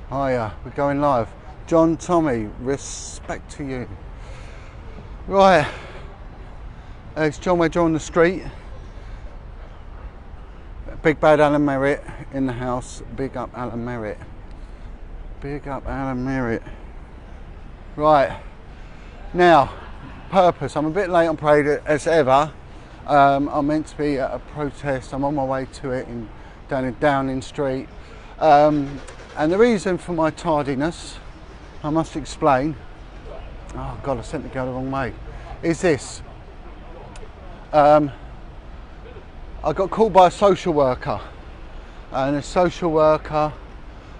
Hiya, we're going live. John Tommy, respect to you. Right, it's John Wedger on the street. Big bad Alan Merritt in the house. Big up Alan Merritt. Big up Alan Merritt. Right, now, purpose. I'm a bit late on parade as ever. I'm meant to be at a protest. I'm on my way to it down in Downing Street. And the reason for my tardiness, I must explain. Oh God, I sent the girl the wrong way. Is this? I got called by a social worker, and a social worker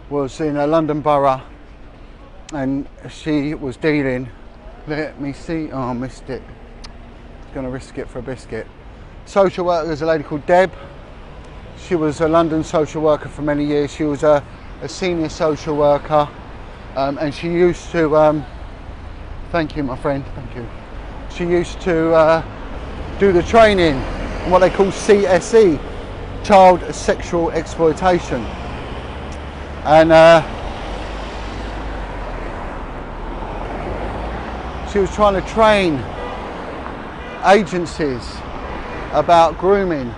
was in a London borough, and she was dealing. Let me see. Oh, I missed it. Going to risk it for a biscuit. Social worker is a lady called Deb. She was a London social worker for many years. She was a senior social worker, and she used to, thank you my friend, thank you. She used to do the training on what they call CSE, child sexual exploitation. And she was trying to train agencies about grooming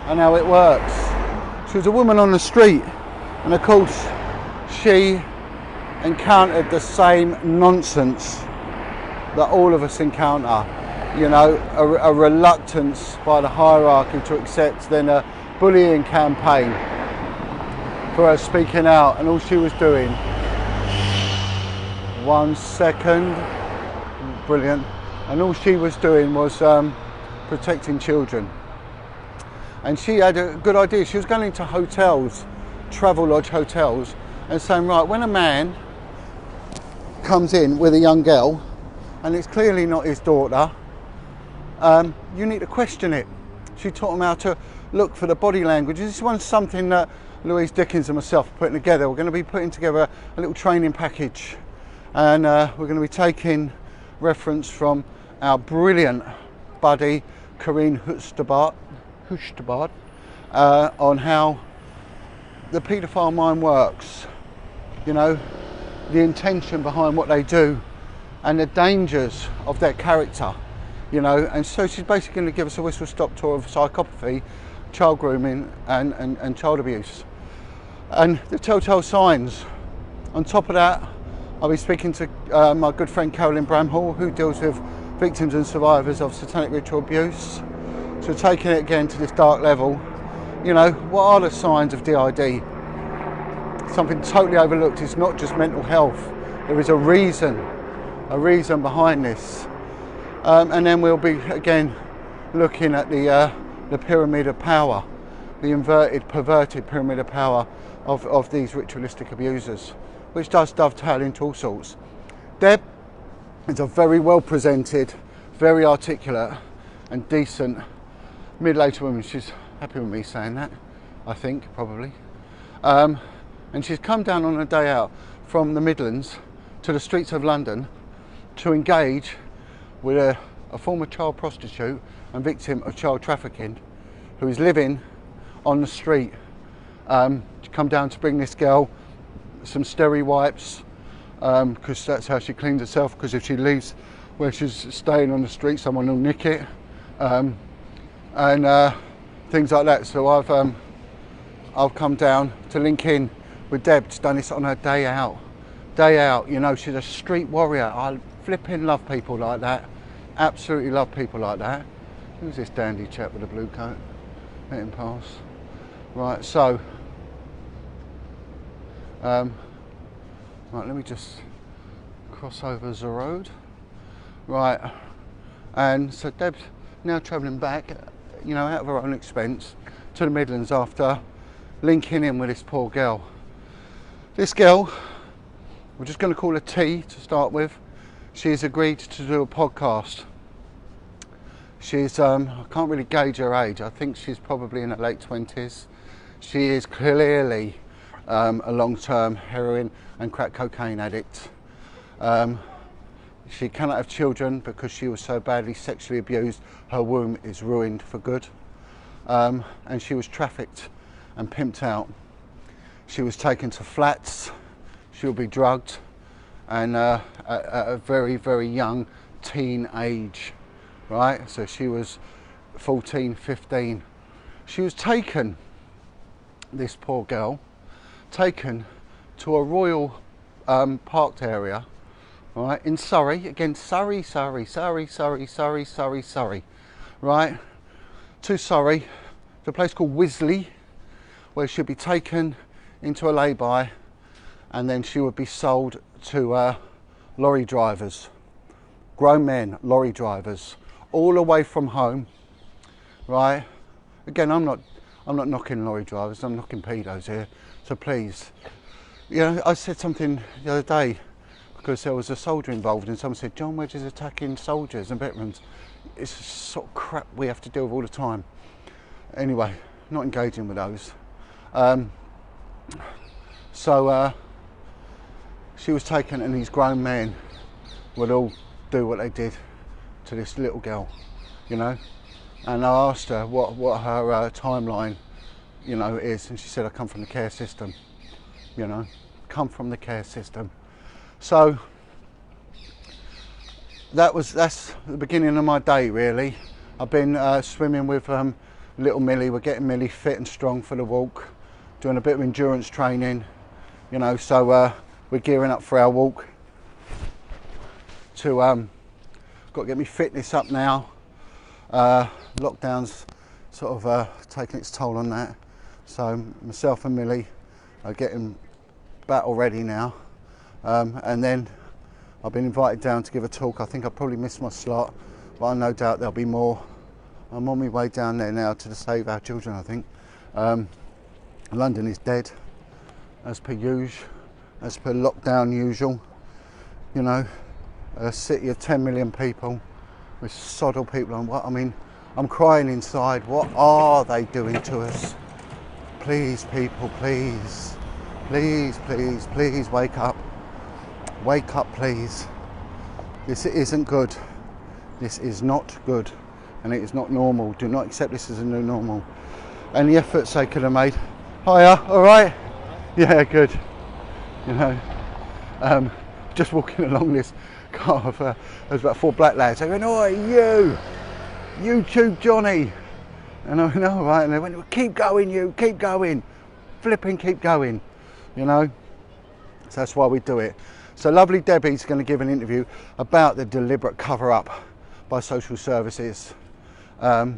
and how it works. She was a woman on the street, and of course she encountered the same nonsense that all of us encounter. You know, a reluctance by the hierarchy to accept, then a bullying campaign for her speaking out, and all she was doing, 1 second, brilliant, and all she was doing was protecting children. And she had a good idea. She was going into hotels, Travelodge hotels, and saying, right, when a man comes in with a young girl and it's clearly not his daughter, you need to question it. She taught them how to look for the body language. This was something that Louise Dickens and myself are putting together. We're going to be putting together a little training package, and we're going to be taking reference from our brilliant buddy Corinne Hustabart on how the paedophile mind works, you know, the intention behind what they do and the dangers of their character, you know. And so she's basically going to give us a whistle-stop tour of psychopathy, child grooming and child abuse and the telltale signs. On top of that, I'll be speaking to my good friend Carolyn Bramhall, who deals with victims and survivors of satanic ritual abuse. So taking it again to this dark level, you know, what are the signs of DID? Something totally overlooked. It's not just mental health. There is a reason behind this. And then we'll be again looking at the pyramid of power, the inverted, perverted pyramid of power of these ritualistic abusers, which does dovetail into all sorts. Deb is a very well presented, very articulate and decent middle-aged woman. She's happy with me saying that, I think, probably. And she's come down on a day out from the Midlands to the streets of London to engage with a former child prostitute and victim of child trafficking who is living on the street. She come down to bring this girl some Steri wipes, because that's how she cleans herself, because if she leaves where she's staying on the street, someone will nick it. And things like that. So I've come down to link in with Deb. She's done this on her day out. You know, she's a street warrior. I flipping love people like that. Absolutely love people like that. Who's this dandy chap with a blue coat? Let him pass. Right, so right, let me just cross over the road. Right, and so Deb's now travelling back, you know, out of her own expense to the Midlands after linking in with this poor girl. This girl, we're just going to call her T to start with. She's agreed to do a podcast. She's, I can't really gauge her age. I think she's probably in her late 20s. She is clearly a long-term heroin and crack cocaine addict. She cannot have children because she was so badly sexually abused. Her womb is ruined for good. And she was trafficked and pimped out. She was taken to flats. she'll be drugged, and at a very, very young teen age, right? So she was 14, 15. She was taken, this poor girl, taken to a royal parked area, right, in Surrey. Again, Surrey, right, to Surrey, to a place called Wisley, where she'd be taken into a lay-by, and then she would be sold to lorry drivers, grown men, lorry drivers, all away from home, right? Again, I'm not knocking lorry drivers, I'm knocking pedos here, so please. You know, I said something the other day because there was a soldier involved, and someone said, John Wedge is attacking soldiers and veterans. It's the sort of crap we have to deal with all the time. Anyway, not engaging with those. So she was taken, and these grown men would all do what they did to this little girl, you know. And I asked her what her timeline, you know, is, and she said, I come from the care system, you know, come from the care system. So that's the beginning of my day, really. I've been swimming with little Millie. We're getting Millie fit and strong for the walk, doing a bit of endurance training, you know, so we're gearing up for our walk to got to get my fitness up now. Lockdown's sort of taking its toll on that, so myself and Millie are getting battle ready now, and then I've been invited down to give a talk. I think I probably missed my slot, but I no doubt there'll be more. I'm on my way down there now to Save Our Children, I think. London is dead, as per usual, as per lockdown usual, you know, a city of 10 million people with soddle people on. What, I mean, I'm crying inside. What are they doing to us? Please, people, please. Please, please, please wake up. Wake up, please. This isn't good. This is not good. And it is not normal. Do not accept this as a new normal. And the efforts they could have made. Hiya, all right? Yeah, good. You know, just walking along this car of, there's about 4 black lads. They went, "Oi, you! YouTube Johnny!" And I went, "All right." And they went, "Keep going, you, keep going. Flipping keep going." You know? So that's why we do it. So lovely Debbie's going to give an interview about the deliberate cover-up by social services. I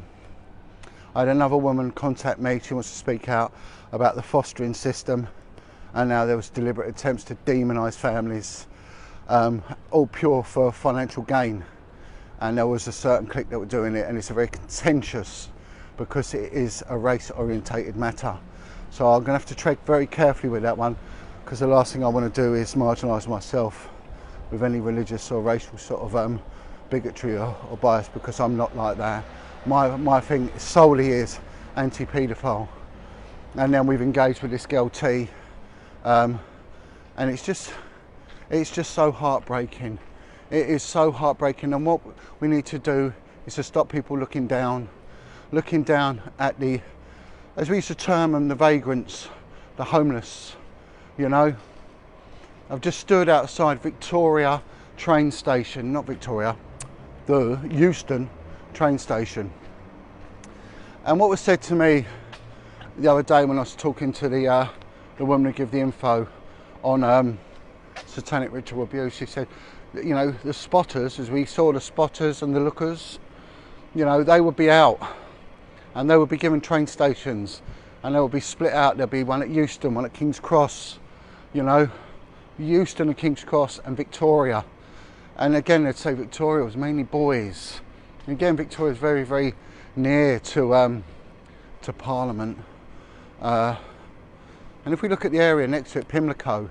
had another woman contact me. She wants to speak out about the fostering system, and now there was deliberate attempts to demonise families, all pure for financial gain. And there was a certain clique that were doing it, and it's a very contentious, because it is a race-orientated matter. So I'm going to have to tread very carefully with that one, because the last thing I want to do is marginalise myself with any religious or racial sort of bigotry or bias, because I'm not like that. My thing solely is anti-paedophile. And then we've engaged with this girl T, and it's just so heartbreaking. It is so heartbreaking, and what we need to do is to stop people looking down at the, as we used to term them, the vagrants, the homeless, you know. I've just stood outside Victoria train station, not Victoria, the Euston train station. And what was said to me the other day when I was talking to the woman who gave the info on satanic ritual abuse, she said, you know, the spotters, as we saw the spotters and the lookers, you know, they would be out and they would be given train stations, and they would be split out. There'd be one at Euston, one at King's Cross, you know, Euston and King's Cross and Victoria. And again, they'd say Victoria was mainly boys. And again, Victoria is very, very near to Parliament. And if we look at the area next to it, Pimlico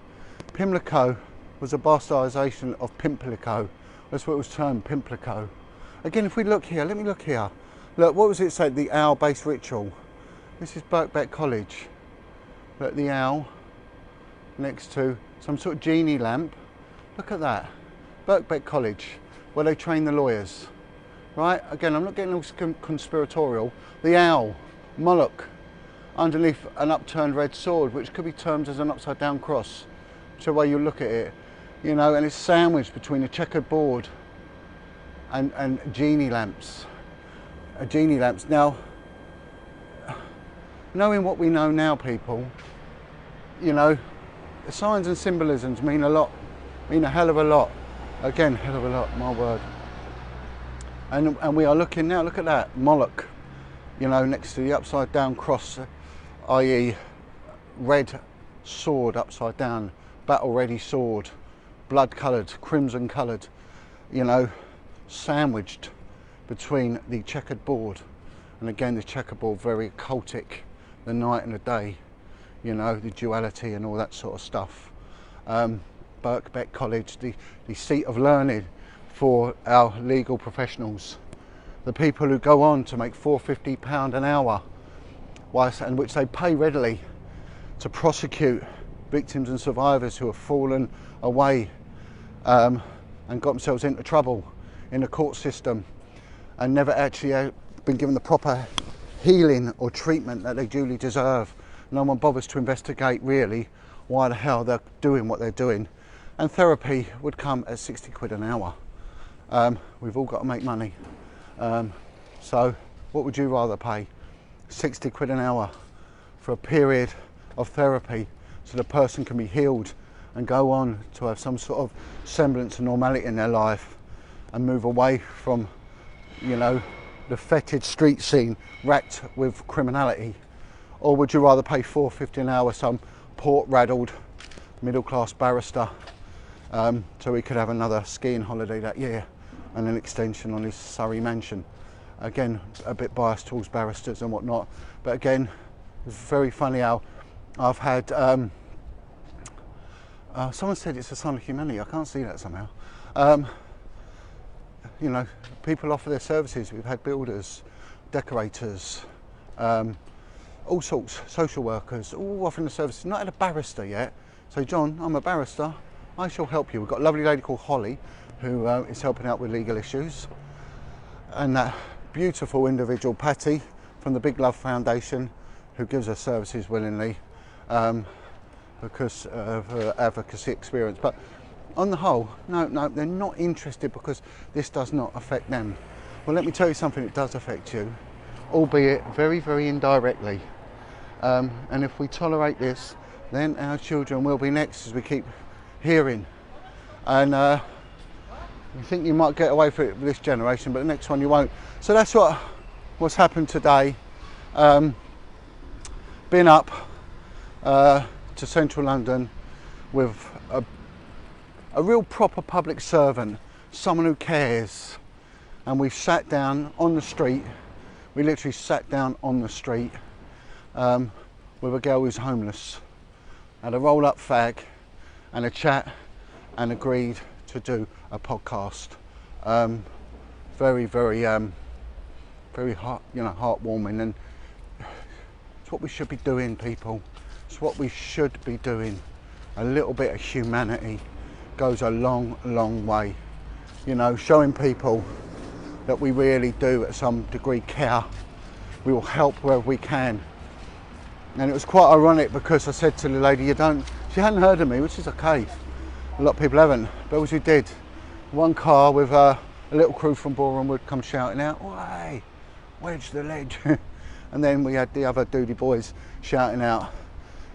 was a bastardisation of Pimlico. That's what it was termed, Pimlico. Again, if we look here, let me look here. Look, what was it said? The owl-based ritual. This is Birkbeck College. Look, the owl next to some sort of genie lamp. Look at that. Birkbeck College, where they train the lawyers. Right? Again, I'm not getting all conspiratorial. The owl, Moloch, underneath an upturned red sword, which could be termed as an upside down cross. to the way you look at it, you know, and it's sandwiched between a checkered board and genie lamps. Genie lamps. Now, knowing what we know now, people, you know, the signs and symbolisms mean a lot, mean a hell of a lot. Again, hell of a lot, my word. And we are looking now, look at that, Moloch, you know, next to the upside down cross, i.e. red sword upside down, battle ready sword, blood coloured, crimson coloured, you know, sandwiched between the checkered board. And again, the checkerboard, very occultic, the night and the day, you know, the duality and all that sort of stuff. Birkbeck College, the seat of learning for our legal professionals, the people who go on to make £450 an hour, and which they pay readily to prosecute victims and survivors who have fallen away and got themselves into trouble in the court system and never actually been given the proper healing or treatment that they duly deserve. No one bothers to investigate really why the hell they're doing what they're doing. And therapy would come at 60 quid an hour. We've all got to make money. So what would you rather pay? 60 quid an hour for a period of therapy so the person can be healed and go on to have some sort of semblance of normality in their life and move away from, you know, the fetid street scene racked with criminality? Or would you rather pay £4.50 an hour some port-raddled middle-class barrister so he could have another skiing holiday that year and an extension on his Surrey mansion? Again, a bit biased towards barristers and whatnot, but again, it's very funny how I've had someone said it's a sign of humanity. I can't see that somehow. You know, people offer their services. We've had builders, decorators, all sorts, social workers, all offering the services. Not had a barrister yet. So John, I'm a barrister, I shall help you. We've got a lovely lady called Holly who is helping out with legal issues, and that beautiful individual Patty from the Big Love Foundation who gives her services willingly because of her advocacy experience. But on the whole, no, they're not interested because this does not affect them. Well, let me tell you something, it does affect you, albeit very, very indirectly. And if we tolerate this, then our children will be next, as we keep hearing. And you think you might get away with it with this generation, but the next one you won't. So that's what's happened today. Been up to central London with a real proper public servant, someone who cares. And we've sat down on the street. We literally sat down on the street with a girl who's homeless, had a roll-up fag and a chat, and agreed to do a podcast. Very, very, very heartwarming, and it's what we should be doing, people. It's what we should be doing. A little bit of humanity goes a long, long way. You know, showing people that we really do, at some degree, care. We will help wherever we can. And it was quite ironic because I said to the lady, she hadn't heard of me, which is okay. A lot of people haven't, but we did. One car with a little crew from Boreham Wood come shouting out, "Oi, wedge the ledge." And then we had the other Doody boys shouting out,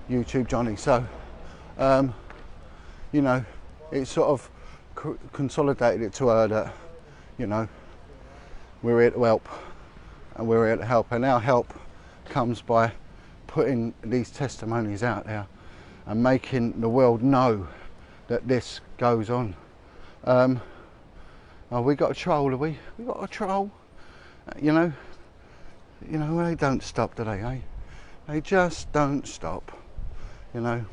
"YouTube Johnny." So, you know, it sort of consolidated it to her that, you know, we're here to help, and we're here to help. And our help comes by putting these testimonies out there and making the world know that this goes on. Oh, we got a troll, have we? We got a troll. You know, they don't stop, do they, eh? They just don't stop. You know,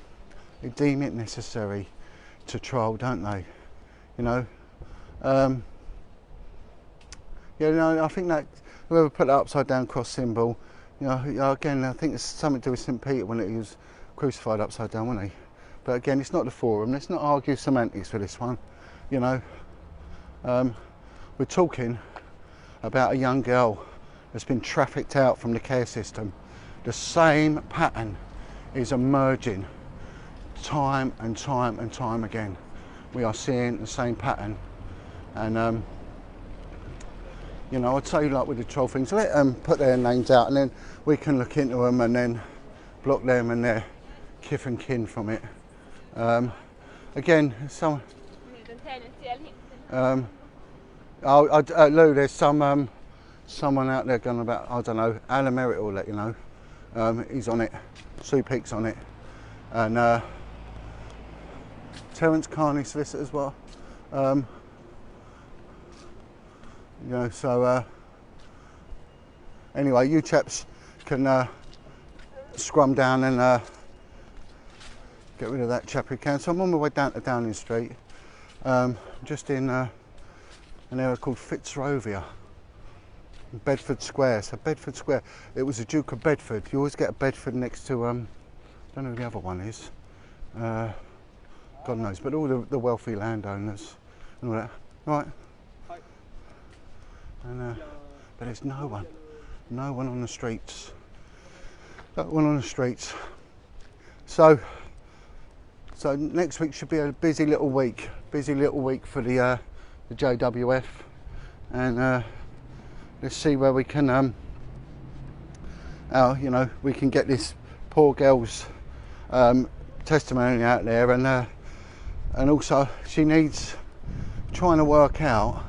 they deem it necessary to troll, don't they? You know, you know, I think that whoever put that upside down cross symbol, you know, again, I think it's something to do with St. Peter when he was crucified upside down, wasn't he? But again, it's not the forum. Let's not argue semantics for this one. You know, we're talking about a young girl that's been trafficked out from the care system. The same pattern is emerging time and time and time again. We are seeing the same pattern. And you know, I'd say like with the troll things, let them put their names out and then we can look into them and then block them and their kith and kin from it. Again, some Lou, there's someone out there going about, I don't know, Alan Merritt will let you know. He's on it, Sue Peak's on it, and Terence Carney solicitor as well. You know, so anyway, you chaps can scrum down and get rid of that chap who can. So I'm on my way down to Downing Street, just in an area called Fitzrovia, Bedford Square. So Bedford Square, it was the Duke of Bedford. You always get a Bedford next to, I don't know who the other one is, God knows, but all the wealthy landowners and all that. Right. And, but there's no one on the streets. No one on the streets. So next week should be a busy little week for the JWF, and let's see where we can, you know, we can get this poor girl's testimony out there, and also she needs trying to work out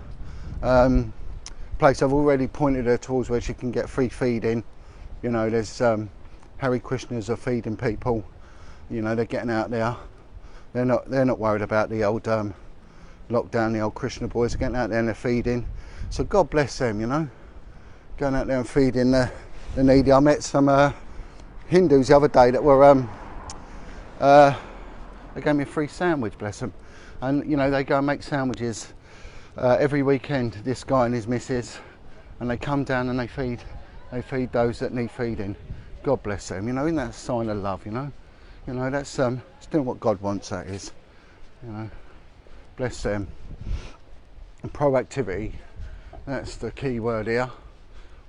place. I've already pointed her towards where she can get free feeding. You know, there's Hare Krishnas are feeding people. You know, they're getting out there. They're not worried about the old lockdown. The old Krishna boys are getting out there and they're feeding. So God bless them. You know, going out there and feeding the needy. I met some Hindus the other day that were they gave me a free sandwich, bless them. And you know, they go and make sandwiches every weekend, this guy and his missus, and they come down and they feed those that need feeding. God bless them. You know, isn't that a sign of love? You know, that's still what God wants. That is, you know, bless them. And proactivity, that's the key word here.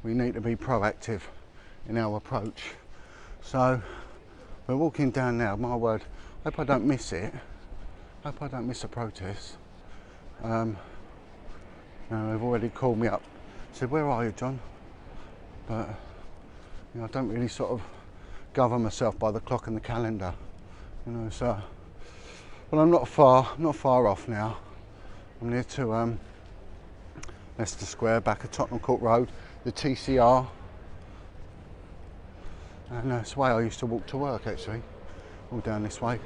We need to be proactive in our approach. So we're walking down now. My word, I hope I don't miss it. I hope I don't miss a protest. You know, they've already called me up, said, "Where are you, John?" But you know, I don't really sort of govern myself by the clock and the calendar. You know, so well, I'm not far off now. I'm near to Leicester Square, back at Tottenham Court Road, the TCR, and that's the way I used to walk to work actually, all down this way.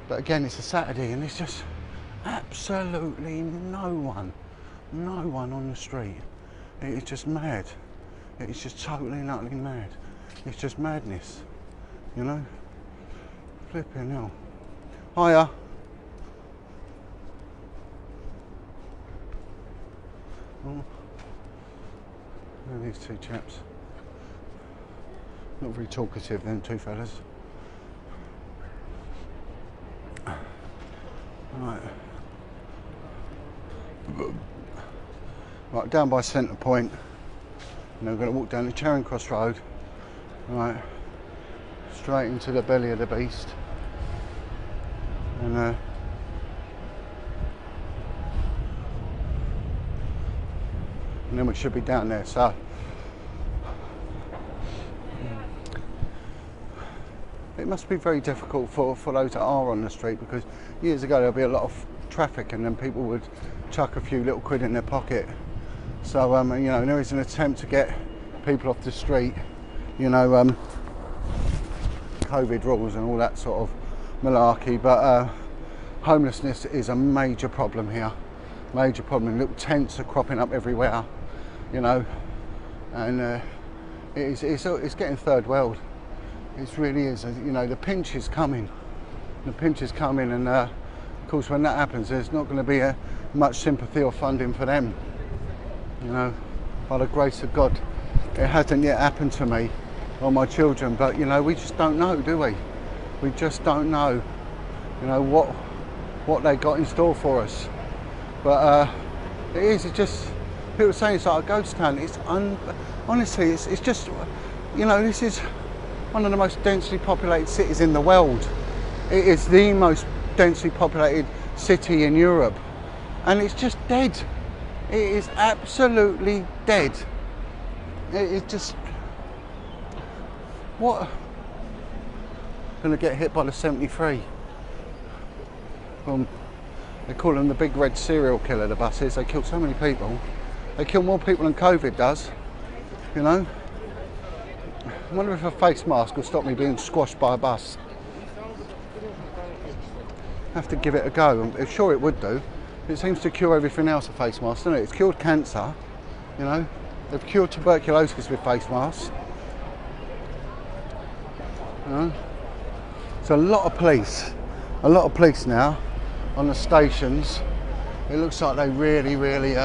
But again, it's a Saturday and it's just absolutely no one on the street. It is just mad. It is just totally and utterly mad. It's just madness, you know? Flipping hell. Hiya. Oh. These two chaps. Not very talkative, them two fellas. Right, down by Centre Point. Now we're going to walk down the Charing Cross Road. Right, straight into the belly of the beast. And then we should be down there. So it must be very difficult for those that are on the street, because years ago there'll be a lot of traffic and then people would chuck a few little quid in their pocket. So you know, there is an attempt to get people off the street, you know, COVID rules and all that sort of malarkey, but homelessness is a major problem here. Major problem. Little tents are cropping up everywhere, you know, and it's getting third world. It really is. You know, the pinch is coming. The pinch is coming, and of course, when that happens, there's not going to be much sympathy or funding for them. You know, by the grace of God, it hasn't yet happened to me or my children. But you know, we just don't know, do we? We just don't know. You know what they got in store for us. But it's just, people saying it's like a ghost town. It's honestly, it's just, you know, this is one of the most densely populated cities in the world. It is the most densely populated city in Europe, and it's just dead. It is absolutely dead. It is just, what? Gonna get hit by the 73. They call them the big red serial killer, the buses. They kill so many people. They kill more people than COVID does, you know. I wonder if a face mask will stop me being squashed by a bus. Have to give it a go. I'm sure it would do. It seems to cure everything else, a face mask, doesn't it? It's cured cancer, you know. They've cured tuberculosis with face masks. You know? It's a lot of police now on the stations. It looks like they really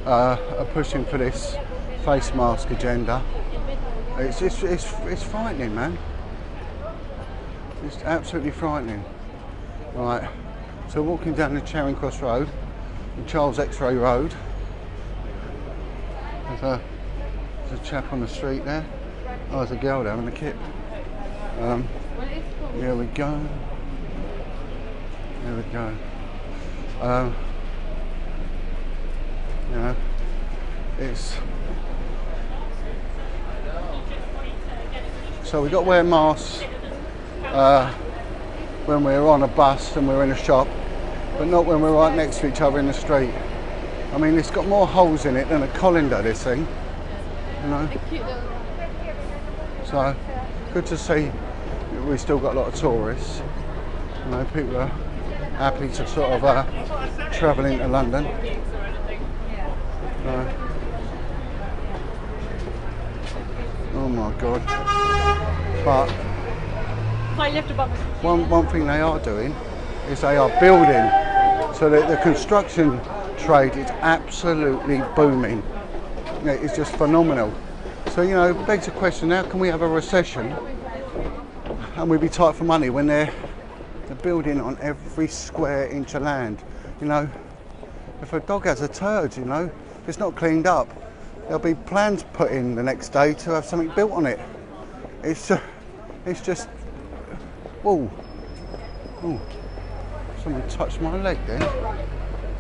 are pushing for this face mask agenda. It's frightening, man. It's absolutely frightening. Right, so walking down the Charing Cross Road, the Charles X-Ray Road. There's a chap on the street there. Oh, there's a girl there having a kip. Here we go. There we go. You know, it's, so we've got to wear masks when we're on a bus and we're in a shop, but not when we're right next to each other in the street. I mean, it's got more holes in it than a colander, this thing, you know. So, good to see we've still got a lot of tourists. You know, people are happy to sort of travel into London. Oh my God. But one thing they are doing is they are building, so that the construction trade is absolutely booming. It's just phenomenal. So, you know, it begs the question, how can we have a recession and we be tight for money when they're building on every square inch of land? You know, if a dog has a turd, you know, if it's not cleaned up, there'll be plans put in the next day to have something built on it. It's just, whoa, oh, someone touched my leg then.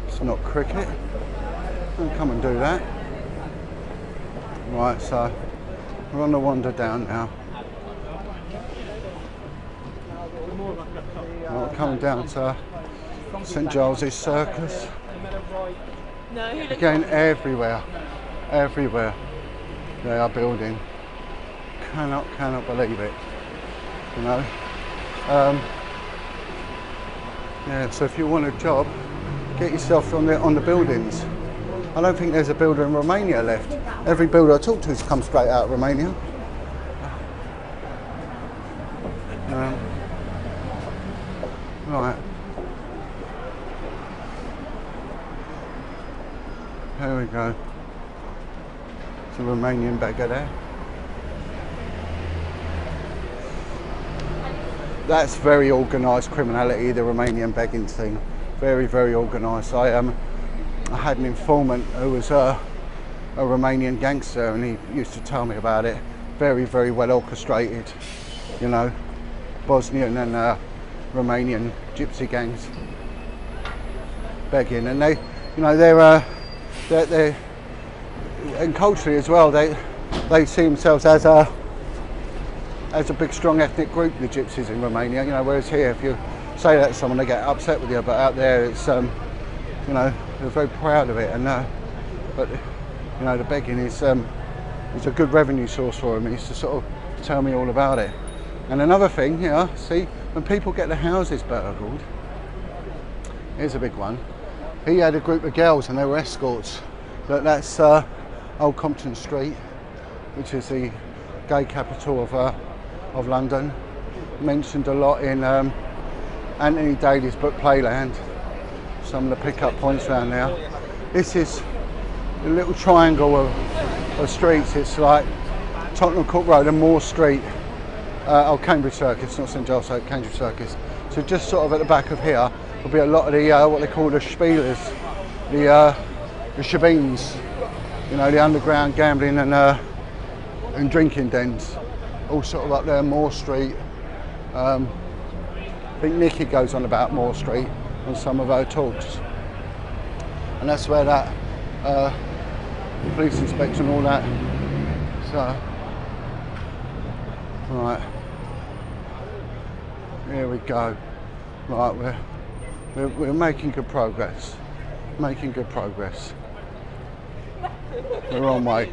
It's not cricket. Don't come and do that. Right, so we're on the wander down now. We're coming down to St Giles's Circus. Again, everywhere they are building. Cannot believe it. You know. Yeah. So if you want a job, get yourself on the buildings. I don't think there's a builder in Romania left. Every builder I talk to has come straight out of Romania. Right. There we go. It's a Romanian beggar there. That's very organised criminality, the Romanian begging thing. Very organised. I had an informant who was a Romanian gangster, and he used to tell me about it. Very well orchestrated, you know, Bosnian and Romanian gypsy gangs begging, and they, you know, they're and culturally as well, they see themselves as a big strong ethnic group, the gypsies in Romania, you know, whereas here if you say that to someone they get upset with you, but out there it's you know, they're very proud of it, and but you know, the begging is a good revenue source for them. He used to sort of tell me all about it. And another thing, you know, see, when people get the houses burgled, here's a big one. He had a group of girls and they were escorts. That's Old Compton Street, which is the gay capital of London. Mentioned a lot in Anthony Daly's book Playland. Some of the pickup points around now. This is a little triangle of streets. It's like Tottenham Court Road and Moore Street. Cambridge Circus, not St Giles, Cambridge Circus. So just sort of at the back of here will be a lot of the what they call the spielers, the shebeens, you know, the underground gambling and drinking dens, all sort of up there, Moore Street, I think Nikki goes on about Moore Street on some of her talks, and that's where that police inspection and all that. So, right, here we go. Right, we're making good progress. Making good progress. We're on way.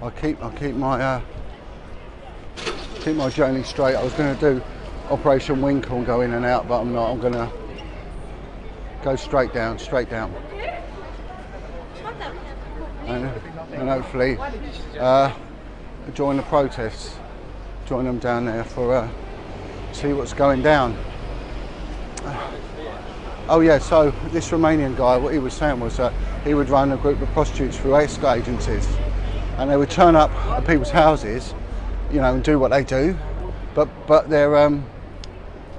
I'll keep my journey straight. I was going to do Operation Winkle and go in and out, but I'm not. I'm going to go straight down, and hopefully join the protests, join them down there for see what's going down. Oh yeah, so this Romanian guy, what he was saying was he would run a group of prostitutes through escort agencies, and they would turn up at people's houses, you know, and do what they do, but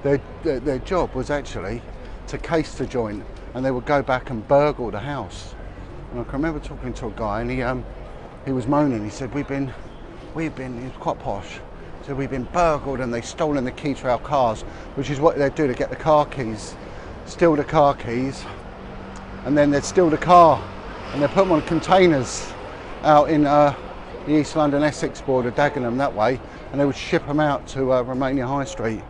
their job was actually to case the joint, and they would go back and burgle the house. And I can remember talking to a guy, and he was moaning. He said, we've been, he was quite posh. So we've been burgled, and they've stolen the key to our cars, which is what they'd do to get the car keys, steal the car keys, and then they'd steal the car, and they'd put them on containers out in the East London Essex border, Dagenham that way, and they would ship them out to Romania High Street.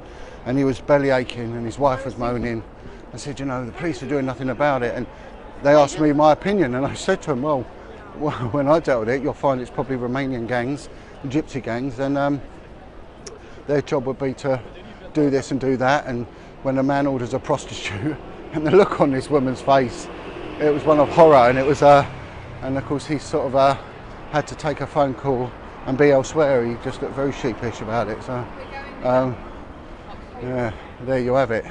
And he was belly aching, and his wife was moaning. I said, you know, the police are doing nothing about it. And they asked me my opinion, and I said to them, well, when I dealt with it, you'll find it's probably Romanian gangs, gypsy gangs, and their job would be to do this and do that. And when a man orders a prostitute, and the look on this woman's face, it was one of horror. And it was, and of course he sort of had to take a phone call and be elsewhere. He just looked very sheepish about it. So, yeah, there you have it.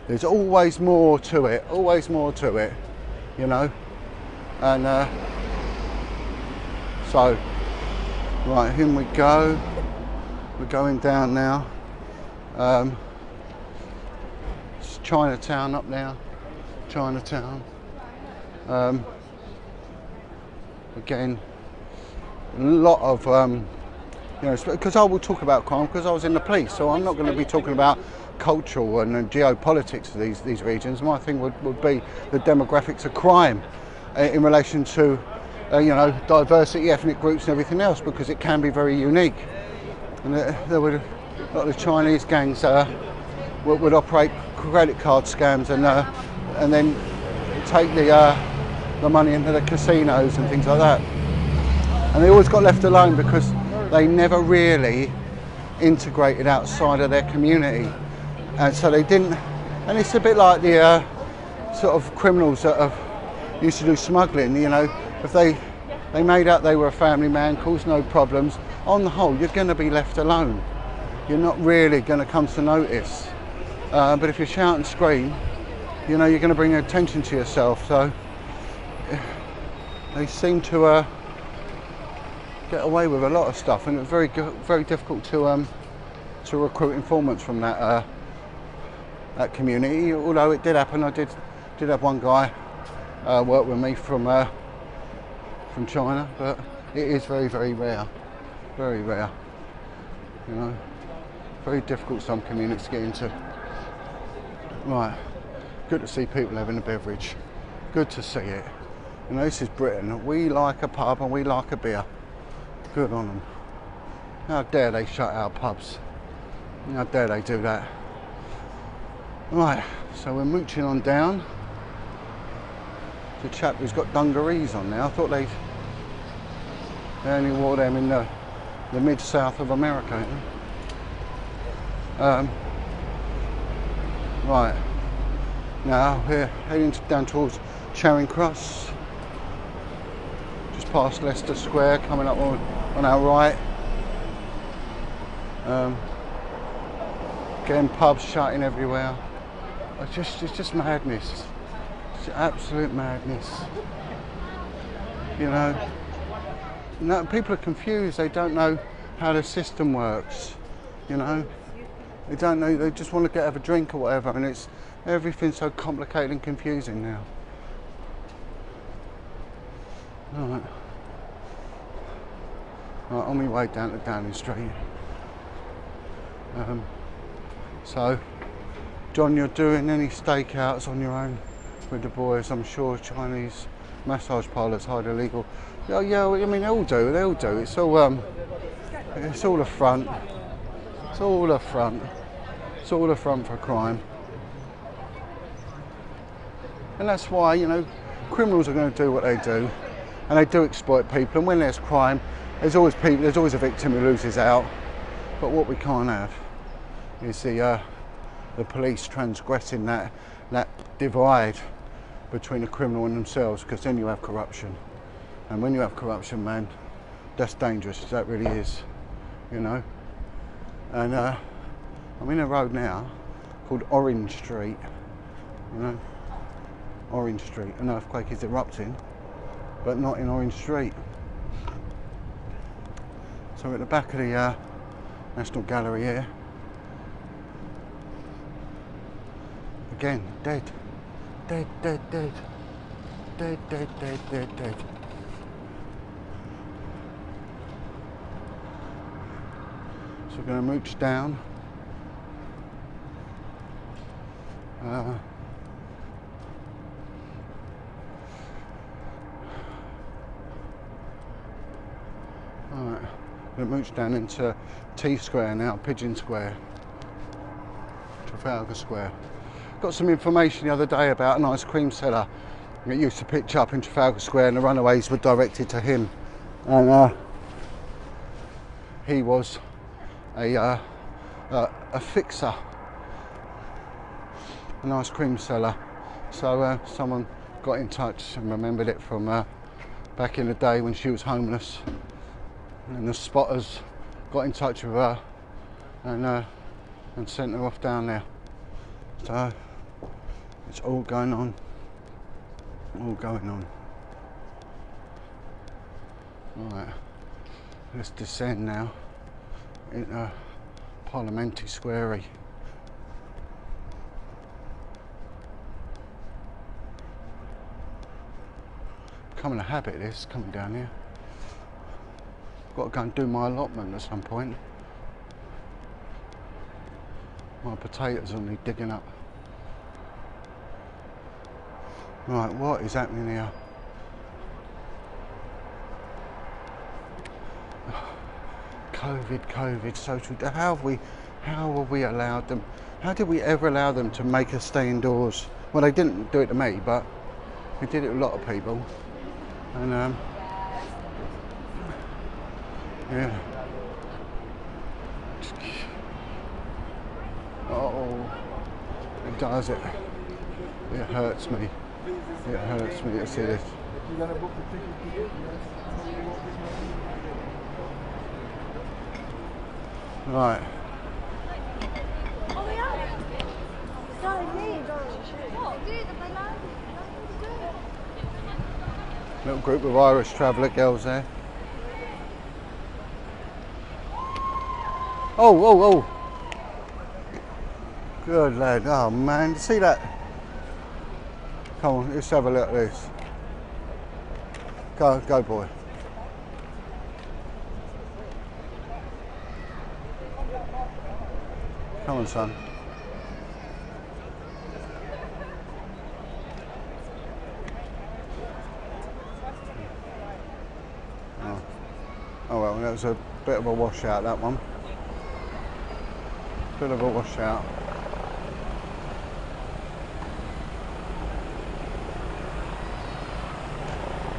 There's always more to it, you know. And so, right, here we go. We're going down now. It's Chinatown up now. Chinatown. Again, a lot of, you know, because I will talk about crime because I was in the police, so I'm not going to be talking about cultural and geopolitics of these regions. My thing would be the demographics of crime in relation to, you know, diversity, ethnic groups and everything else, because it can be very unique. And there were a lot of the Chinese gangs would operate credit card scams and then take the money into the casinos and things like that. And they always got left alone because they never really integrated outside of their community. And so they didn't, and it's a bit like the sort of criminals that used to do smuggling, you know, if they made out they were a family man, caused no problems, on the whole, you're going to be left alone. You're not really going to come to notice. But if you shout and scream, you know, you're going to bring attention to yourself. So they seem to get away with a lot of stuff, and it's very difficult to recruit informants from that community. Although it did happen, I did have one guy work with me from China, but it is very rare, very rare. You know, very difficult some communities to get into. Right, good to see people having a beverage. Good to see it. You know, this is Britain. We like a pub and we like a beer. Good on them. How dare they shut our pubs? How dare they do that? Right, so we're mooching on down. The chap who's got dungarees on now. I thought they only wore them in the mid-south of America. Right, now we're heading down towards Charing Cross. Just past Leicester Square, coming up on our right. Again, pubs shutting everywhere. It's just madness. It's absolute madness. You know, no, people are confused. They don't know how the system works. You know, they don't know. They just want to have a drink or whatever, and everything's so complicated and confusing now. All right. Right, on my way down to Downing Street. So, John, you're doing any stakeouts on your own with the boys? I'm sure Chinese massage parlours highly illegal. Yeah, yeah. I mean, they all do. They all do. It's all a front. It's all a front. It's all a front for crime. And that's why, you know, criminals are going to do what they do, and they do exploit people. And when there's crime, there's always people. There's always a victim who loses out. But what we can't have is the police transgressing that divide between the criminal and themselves, because then you have corruption. And when you have corruption, man, that's dangerous. That really is, you know. And I'm in a road now called Orange Street, you know. Orange Street. An earthquake is erupting, but not in Orange Street. So we're at the back of the National Gallery here. Again, dead. Dead, dead, dead. Dead, dead, dead, dead, dead. So we're going to mooch down. Alright, we're going to mooch down into T Square now, Pigeon Square, Trafalgar Square. Got some information the other day about an ice cream seller that used to pitch up in Trafalgar Square, and the runaways were directed to him. And he was a fixer, an ice cream seller. So someone got in touch and remembered it from back in the day when she was homeless, and the spotters got in touch with her and sent her off down there. So it's all going on, all going on. Right, let's descend now into Parliamentary Square. Becoming a habit, this coming down here. Got to go and do my allotment at some point. My potatoes will need digging up. Right, what is happening here? COVID, social. How have we allowed them? How did we ever allow them to make us stay indoors? Well, they didn't do it to me, but they did it to a lot of people. And yeah. Oh, it does it. It hurts me. It hurts me to see this. Right. Little group of Irish traveller girls there. Oh. Good lad. Oh man, see that? Come on, let's have a look at this. Go boy. Come on, son. Oh well, that was a bit of a washout, that one. Bit of a washout.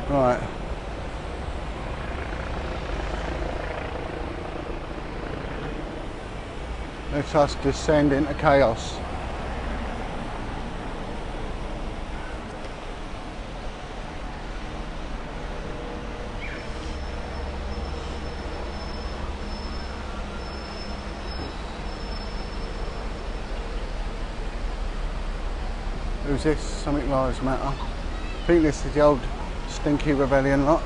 Right. Let us descend into chaos. Who's this? Something Lives Matter. I think this is the old Stinky Rebellion lot.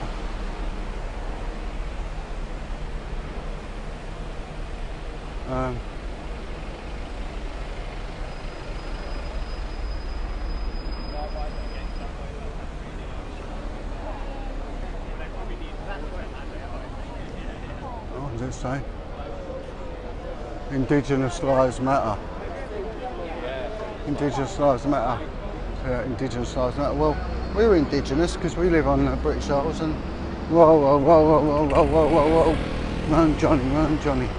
it say? Indigenous Lives Matter. Indigenous Lives Matter. Indigenous Lives Matter. Well, we're indigenous because we live on the British Isles and whoa, whoa, whoa, whoa, whoa, whoa, whoa, whoa, whoa. Run, Johnny, run, Johnny.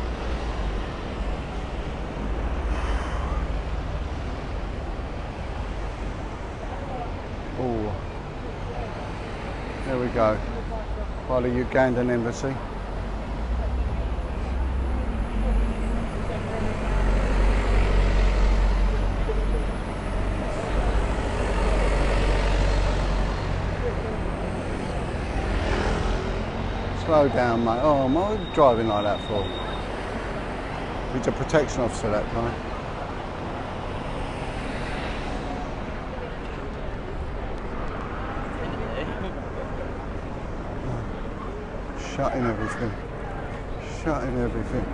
Oh, there we go. By the Ugandan embassy. Slow down, mate. Oh, what are you driving like that for? He's a protection officer, that guy. Shutting everything. Shutting everything.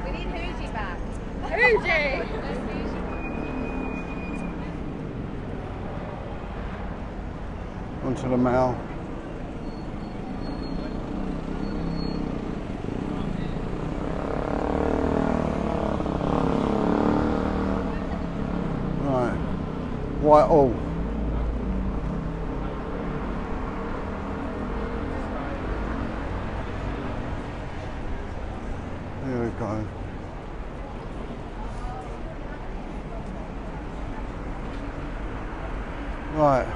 We need Hoogie back. Hoogie! Onto the Mall. Right. Whitehall. There we go. Right.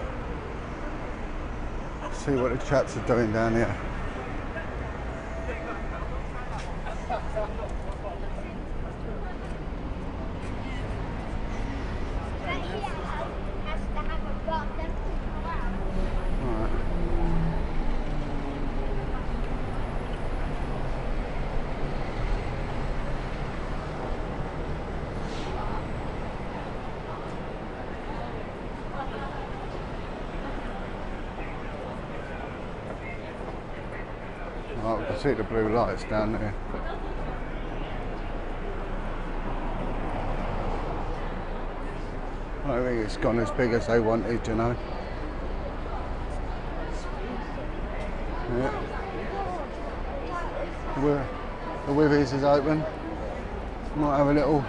See what the chaps are doing down here. Right, we can see the blue lights down there. I don't think it's gone as big as they wanted, you know. Yeah. The Withies is open. Might have a little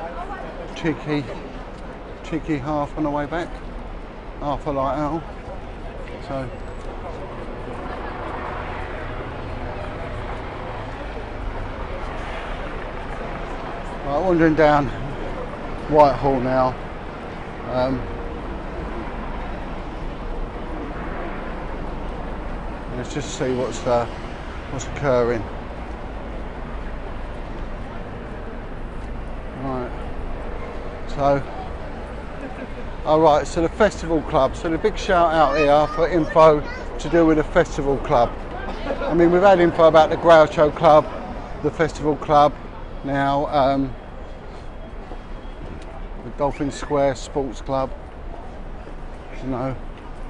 cheeky half on the way back. Half a light out. So. Right, wandering down Whitehall now. Let's just see what's occurring. Right. So, so the festival club. So the big shout out here for info to do with the festival club. I mean, we've had info about the Groucho Club, the festival club. Now, the Dolphin Square Sports Club, you know,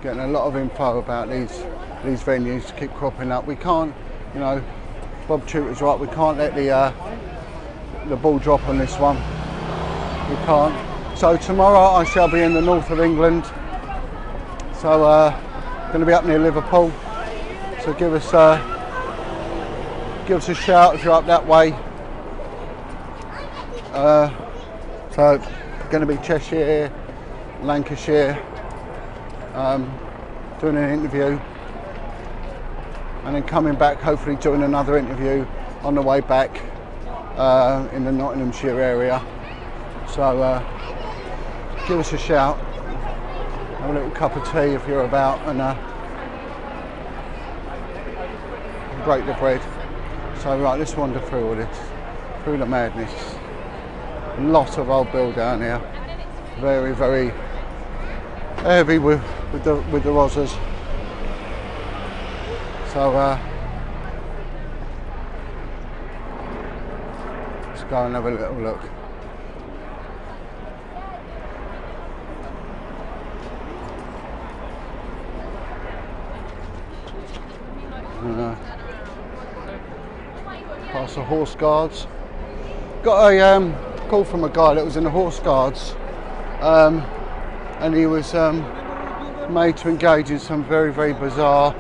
getting a lot of info about these venues to keep cropping up. We can't, you know, Bob Tutor's right, we can't let the ball drop on this one. We can't. So tomorrow I shall be in the north of England. So going to be up near Liverpool. So give us a shout if you're up that way. So going to be Cheshire, Lancashire, doing an interview, and then coming back, hopefully doing another interview on the way back in the Nottinghamshire area. So give us a shout, have a little cup of tea if you're about, and break the bread. So right, let's wander through all this, through the madness. A lot of old bill down here, very, very heavy with the rozzers. So let's go and have a little look. Past the Horse Guards. Got a call from a guy that was in the Horse Guards, and he was made to engage in some very, very bizarre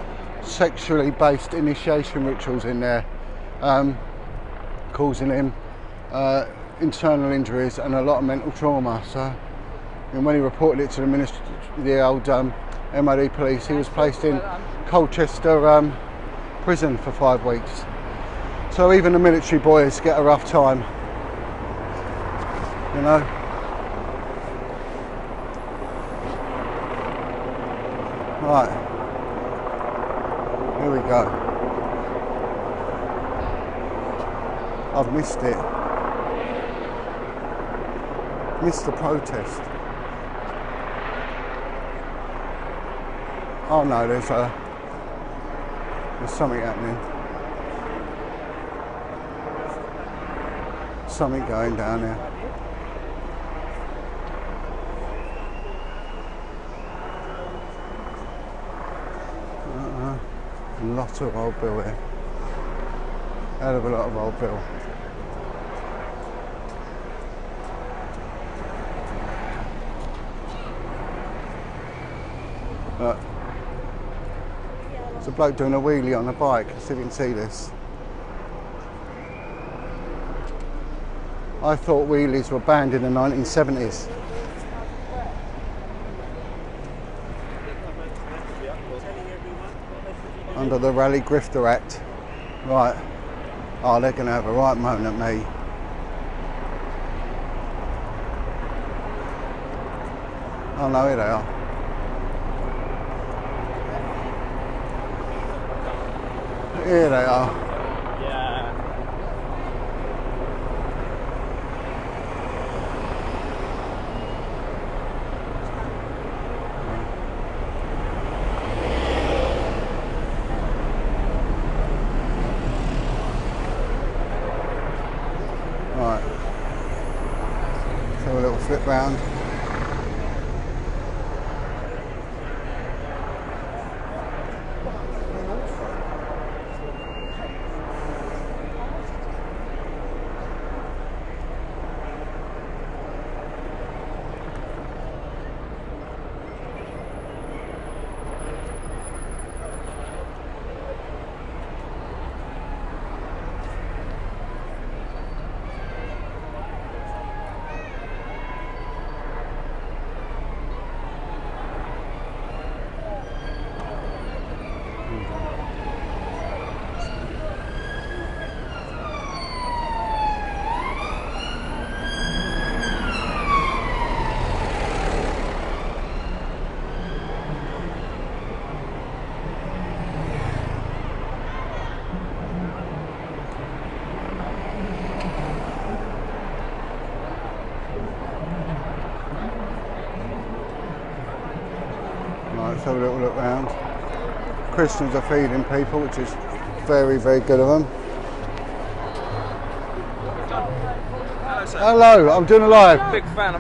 sexually based initiation rituals in there, causing him internal injuries and a lot of mental trauma. So, and when he reported it to the old MOD police, he was placed in Colchester prison for 5 weeks. So even the military boys get a rough time, you know. Right, here we go. I've missed it. Missed the protest. Oh no, there's something happening. Something going down there. A lot of Old Bill here. Hell of a lot of Old Bill. Look. There's a bloke doing a wheelie on a bike. See if you can see this. I thought wheelies were banned in the 1970s. Under the Rally Grifter Act. Right. Oh, they're going to have a right moan at me. Oh no, here they are. Here they are. Yeah. Right. Let's have a little flip round. Let's have a little look round. Christians are feeding people, which is very, very good of them. Hello, sir. Hello, I'm doing a live. I'm a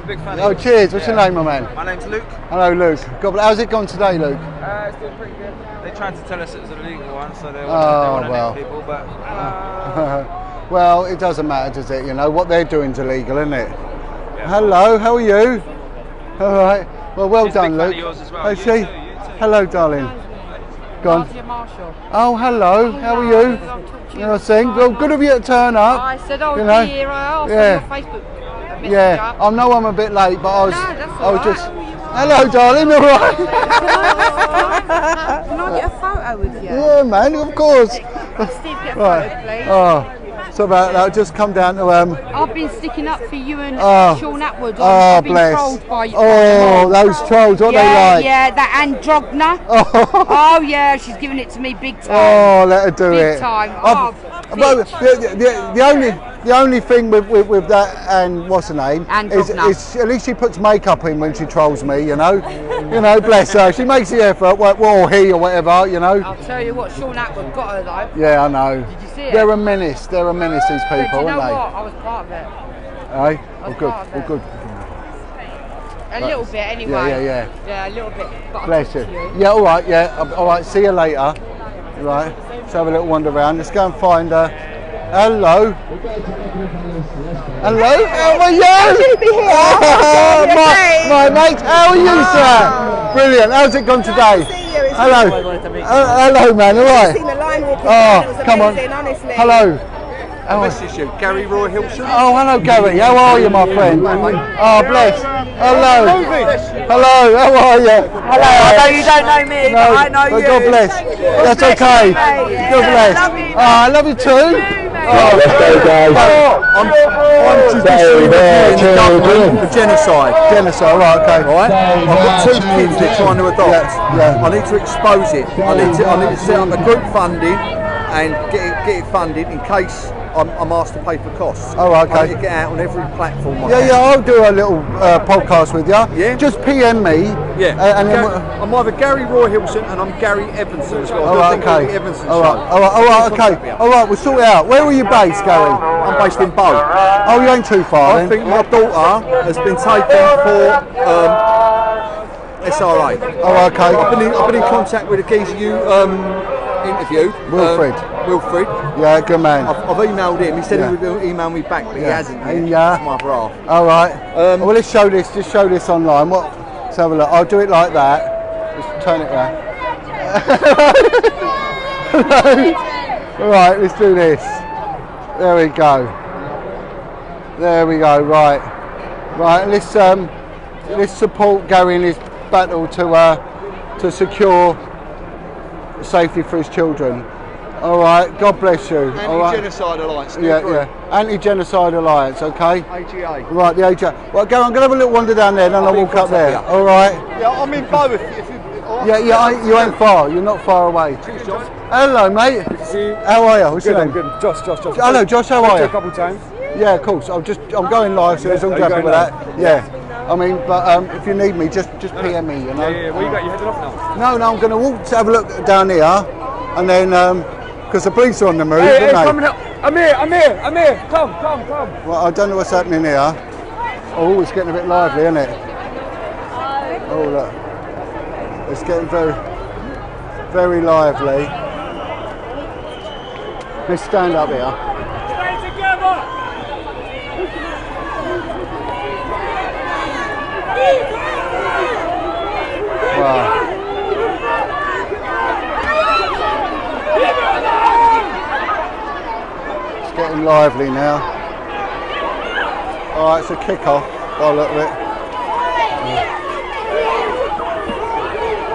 big fan. Oh, cheers. What's your name, my man? My name's Luke. Hello, Luke. How's it gone today, Luke? It's doing pretty good. They tried to tell us it was an illegal one, so they Oh, want to well. name people, but... Well, it doesn't matter, does it? You know, what they're doing's illegal, isn't it? Yeah. Hello, how are you? All right. Well, well She's a done, big fan Luke. of yours as well. Oh, You she? too, you too. Hello, darling. Go on. Nadia Marshall. Oh, hello. How are you? You know what I'm saying? Well, good of you to turn up. I said, oh, you know? dear, I asked Yeah. on your Facebook message Yeah, up. I know I'm a bit late, but I was. No, that's I all was right. just. Hello, darling. All right. Can I get a photo with you? Yeah, man. Of course. Steve, get a Right. photo, please. Oh, so about that. Just come down to I've been sticking up for you and Oh. Sean Atwood. Oh, I've been bless. trolled by you. Oh, those trolls. What yeah, they like? yeah, that Androgna. Oh. Oh, yeah, she's giving it to me big time. Oh, let her do Big it. time. I've- Oh, but bitch. the only thing with that, and what's her name, And is at least she puts makeup in when she trolls me. You know, bless her. She makes the effort, or he or whatever. You know. I'll tell you what, Sean Atwood got her though. Yeah, I know. Did you see it? They're a menace. They're a menace. These But people, you know aren't what? I was part of it. they? Aye. Well, was good. part of Well, it. good. A little bit anyway. Yeah. Yeah, a little bit. But Bless I'll you. talk to you. Yeah. All right. Yeah. All right. See you later. Right. Let's have a little wander around. Let's go and find her. Hello. Hello. How are you? My mate. How are you, sir? Brilliant. How's it gone today? See you. It's Hello. Hello, man. All right. seen the line walking Oh, down, it was come on. amazing, honestly. Hello. I messaged you, Gary Roy Hilson. Oh, hello, Gary. How are you, my friend? Oh, bless. Hello. Hello. How are you? Hello, I know you don't know me, but I know you. God bless. That's okay. God bless. Oh, I love you too. Oh, let's go, guys. I'm judicially reviewing the government for genocide. Genocide, right, okay. Right? I've got 2 kids they're trying to adopt. Yeah. I need to expose it. I need to set up a group funding and get it funded in case I'm asked to pay for costs. Oh, okay. I need to get out on every platform. Yeah, I'll do a little podcast with you. Yeah. Just PM me. Yeah. And then I'm either Gary Roy Hilson and I'm Gary Evanson as well. all right, okay. Evanson All show. right, okay. All right, we'll sort it out. Where are you based, Gary? I'm based in Bow. Oh, you ain't too far I then. think my daughter has been taken for SRA. Oh, okay. I've been in contact with the geezer you interviewed. Wilfred. Wilfred. Yeah, good man. I've emailed him. He said Yeah. he would email me back, but he hasn't yet. Yeah. My half. All right. Well, let's show this. Just show this online. Let's have a look. I'll do it like that. Just turn it around. All right. Let's do this. There we go. There we go. Right. Let's support Gary in his battle to secure safety for his children. All right. God bless you. All right. Anti-Genocide Alliance. Yeah. Anti-Genocide Alliance. Okay. AGA. Right, the AJ. Well, Gary, I'm going to have a little wander down there, then I'll walk up there. All right. Yeah, I'm in Bow. If you. You ain't far. You're not far away. Cheers, Josh. Hello, mate. See you. How are you? What's your name? Good. Josh. Hello, Josh. How are A you? couple times. Yeah, of course. I'm going live, so as long as you're happy with that. Yeah. I mean, but if you need me, just PM me. You know. Yeah. Well, you headed off now. No, I'm going to walk to have a look down here, and then because the police are on the move, Hey, aren't come they? here. I'm here. Come. Well, I don't know what's happening here. Oh, it's getting a bit lively, isn't it? Oh, look. It's getting very, very lively. Let's stand up here. Stay together. Wow. It's getting lively now. Alright, it's a kick-off by the look of it.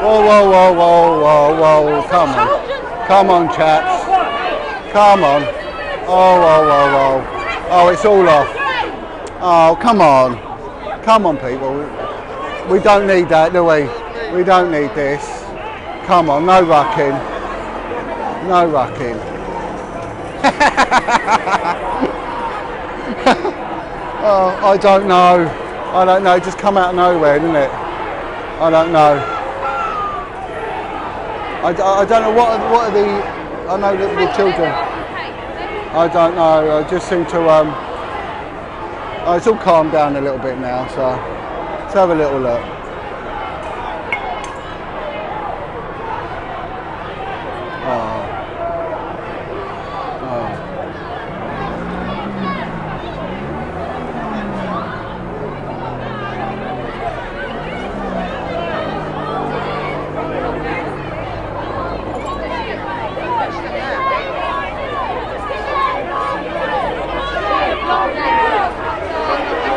Whoa. Come on, chaps. Come on. Whoa. Oh, it's all off. Oh, come on. Come on, people. We don't need that, do we? We don't need this. Come on, no rucking. No rucking. Oh, I don't know. It just come out of nowhere, didn't it? I don't know. I don't know what are the. I know that the children. I don't know. I just seem to. Oh, it's all calmed down a little bit now, so let's have a little look.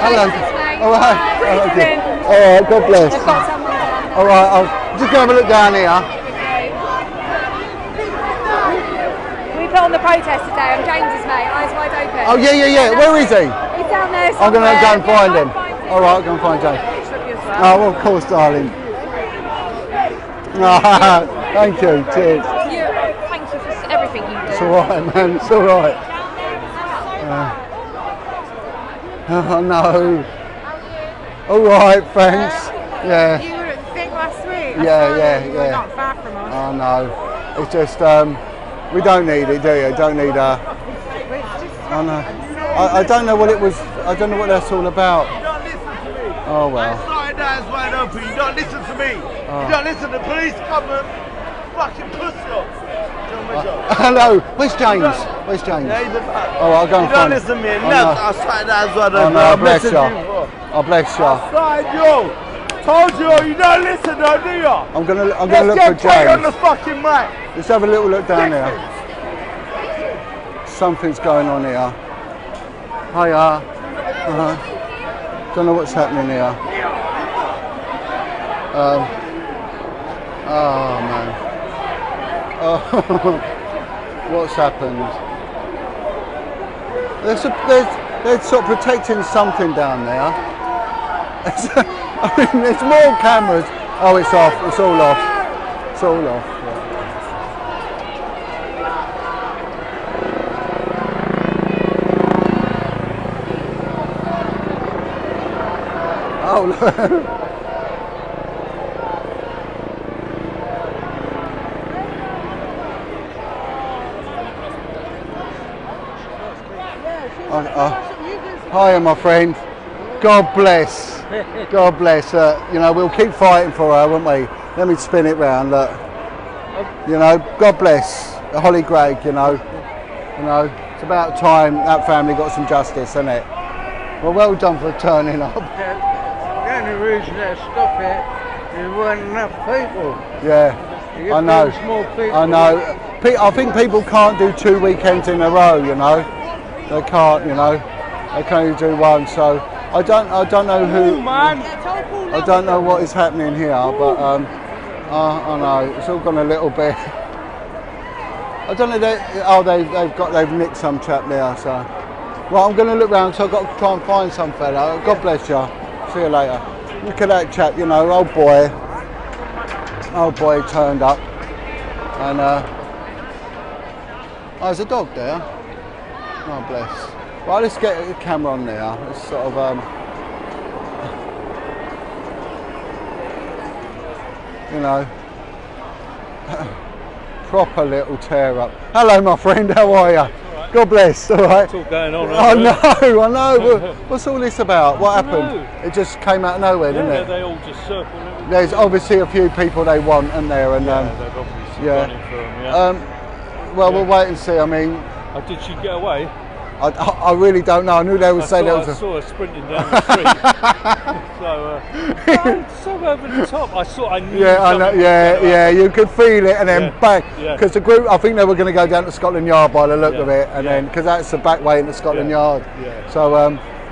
Hello. All right. All right. God bless. All right. I'm just going to have a look down here. We put on the protest today. I'm James's mate. Eyes wide open. Oh yeah. Where is he? He's down there. I'm going to go and find him. I'll find him. All right. I'll go and find James. Oh, well, of course, darling. Thank you. Cheers. Thank you for everything you do. It's all right, man. It's all right. Oh no. All right, thanks. Yeah. You were at the thing last week. Yeah. You're not far from us. Oh no. It's just we don't need it, do you? Don't need I know. I don't know what it was. I don't know what that's all about. You don't listen to me. Oh well. I started eyes wide open. You don't listen to me. You don't listen to police come and fucking pussy up. Hello. Where's James? Where's James? Yeah, he's a bad. Oh, I'll go and You don't find him. listen to me. Oh, Never. no. I started eyes wide Oh open. no, I bless you. messaged you. Oh bless you. Side yo. Told you, you don't listen though, do you? I'm gonna look for Let's get paid on the James. fucking mic. Let's have a little look down here. Something's going on here. Hiya. Don't know what's happening here. Oh man. Oh, what's happened? They're sort of protecting something down there. I mean, there's more cameras. Oh, it's off. It's all off. It's all off. Yeah. Oh, look. Hiya, my friend. God bless. God bless. You know, we'll keep fighting for her, won't we? Let me spin it round. Look. You know, God bless Holly Greig. You know, it's about time that family got some justice, isn't it? Well done for turning up. The only reason they stopped it is there weren't enough people. Yeah, I know. I know. I think people can't do 2 weekends in a row. You know, they can't. You know, they can only do one. So I don't know who. I don't know what is happening here, but I know it's all gone a little bit. I don't know. They've nicked some chap there. So, well, I'm going to look round. So I've got to try and find some fella. God bless you. See you later. Look at that chap. You know, old boy turned up, and there's a dog there. Oh bless. Right, let's get the camera on there. It's sort of you know, proper little tear up. Hello, my friend. How are you? Right. God bless. All right. It's all going on. I know. What's all this about? What happened? It just came out of nowhere, didn't it? They all just circle. There's obviously a few people they want, and there, and they've obviously running for them. Well, we'll wait and see. I mean, did she get away? I really don't know. I knew they would say there was. I saw her sprinting down the street. So over the top. I knew. Yeah, I know. Yeah. You could feel it, and then back because the group. I think they were going to go down to Scotland Yard by the look of it, and then because that's the back way into Scotland Yard. Yeah. So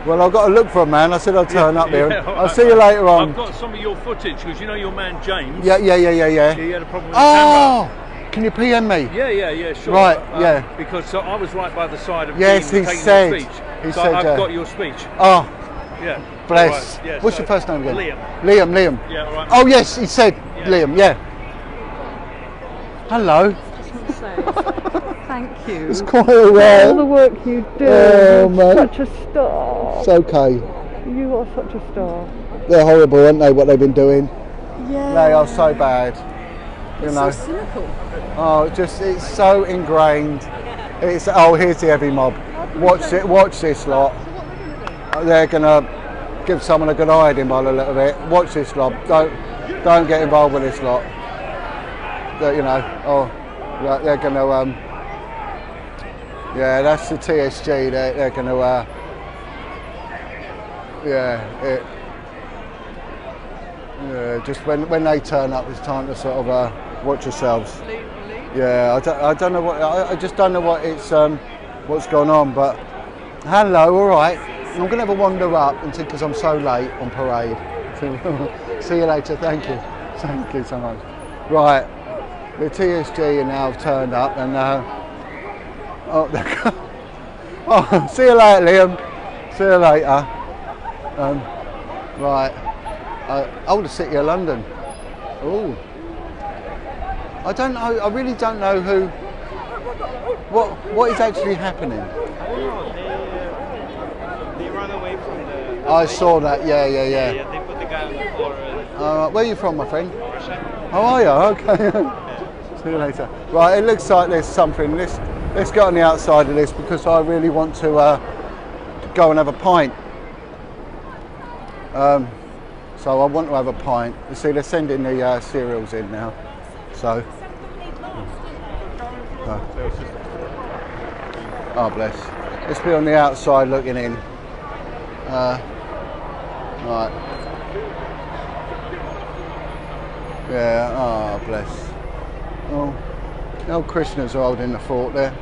well, I've got to look for a man. I said I'd turn up here. I'll see you later on. I've got some of your footage because you know your man James. Yeah. He had a problem with the camera. Can you PM me? Yeah, sure. Right, Because I was right by the side of yes, he said. Your speech. I've got your speech. Oh, yeah. bless. Right. Yeah, what's your first name again? Liam. Yeah, all right. Oh yes, he said Liam. Yeah. Hello. Thank you. It's quite a while. All the work you do. Oh, man. Such a star. It's okay. You are such a star. They're horrible, aren't they? What they've been doing. Yeah. They are so bad. You know. So cynical. Oh, it's so ingrained. Here's the heavy mob. Watch this lot. They're gonna give someone a good hiding by the look of it. Watch this lot. Don't get involved with this lot. You know. Oh, they're gonna. Yeah, that's the TSG. They're gonna. Just when they turn up, it's time to sort of watch yourselves. Yeah, I don't know what I just don't know what it's what's going on. But hello, all right. I'm gonna have a wander up until because I'm so late on parade. See you later. Thank you so much. Right, the TSG are now turned up and see you later, Liam. See you later. Right. The City of London. Oh, I don't know. I really don't know who. What is actually happening? I don't know. They ran away from the. I saw that. Yeah. Yeah, they put the guy on the floor. Where are you from, my friend? Russia. How are you? Okay. See you later. Right. It looks like there's something. Let's get on the outside of this because I really want to go and have a pint. So I want to have a pint. You see, they're sending the cereals in now. So. Oh, bless. Let's be on the outside looking in. Right. Yeah, oh bless. Oh, the old Krishnas are holding the fort there.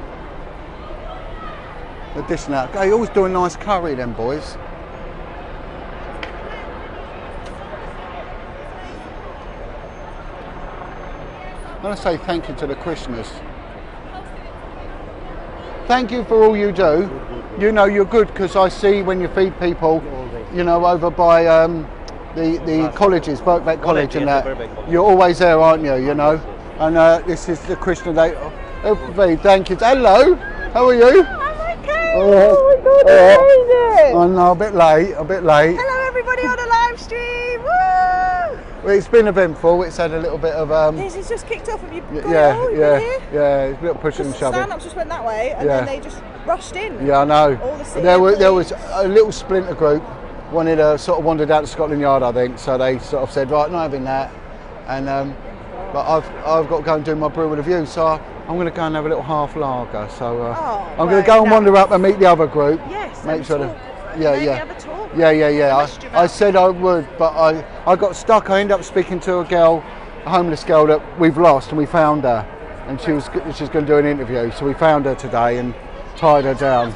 They're dishing out. They always do a nice curry, them boys. I want to say thank you to the Krishnas. Thank you for all you do. You know you're good because I see when you feed people, you know, over by the colleges, Birkbeck College and that. You're always there, aren't you? You know. And this is the Krishna Day. Thank you. Hello. How are you? I'm okay. Oh my God, amazing. I know, a bit late. Hello everybody on the live stream. Woo! Well, it's been eventful. It's had a little bit of This has just kicked off. Have you got yeah, it all? yeah, Here? yeah. It's a little pushing and shoving. Stand-ups just went that way, and then they just rushed in. Yeah, I know. All the city There was police. a little splinter group wanted to sort of wandered out to Scotland Yard, I think. So they sort of said, right, not having that. And but I've got to go and do my brew with a view. So I'm going to go and have a little half lager. So I'm going to go and wander up and meet the other group. Yes. Make sure talk. that. Maybe Yeah. have a talk. Yeah. Messed you I about. said I would, but I got stuck. I ended up speaking to a girl, a homeless girl that we've lost, and we found her, and she's going to do an interview. So we found her today and tied her down.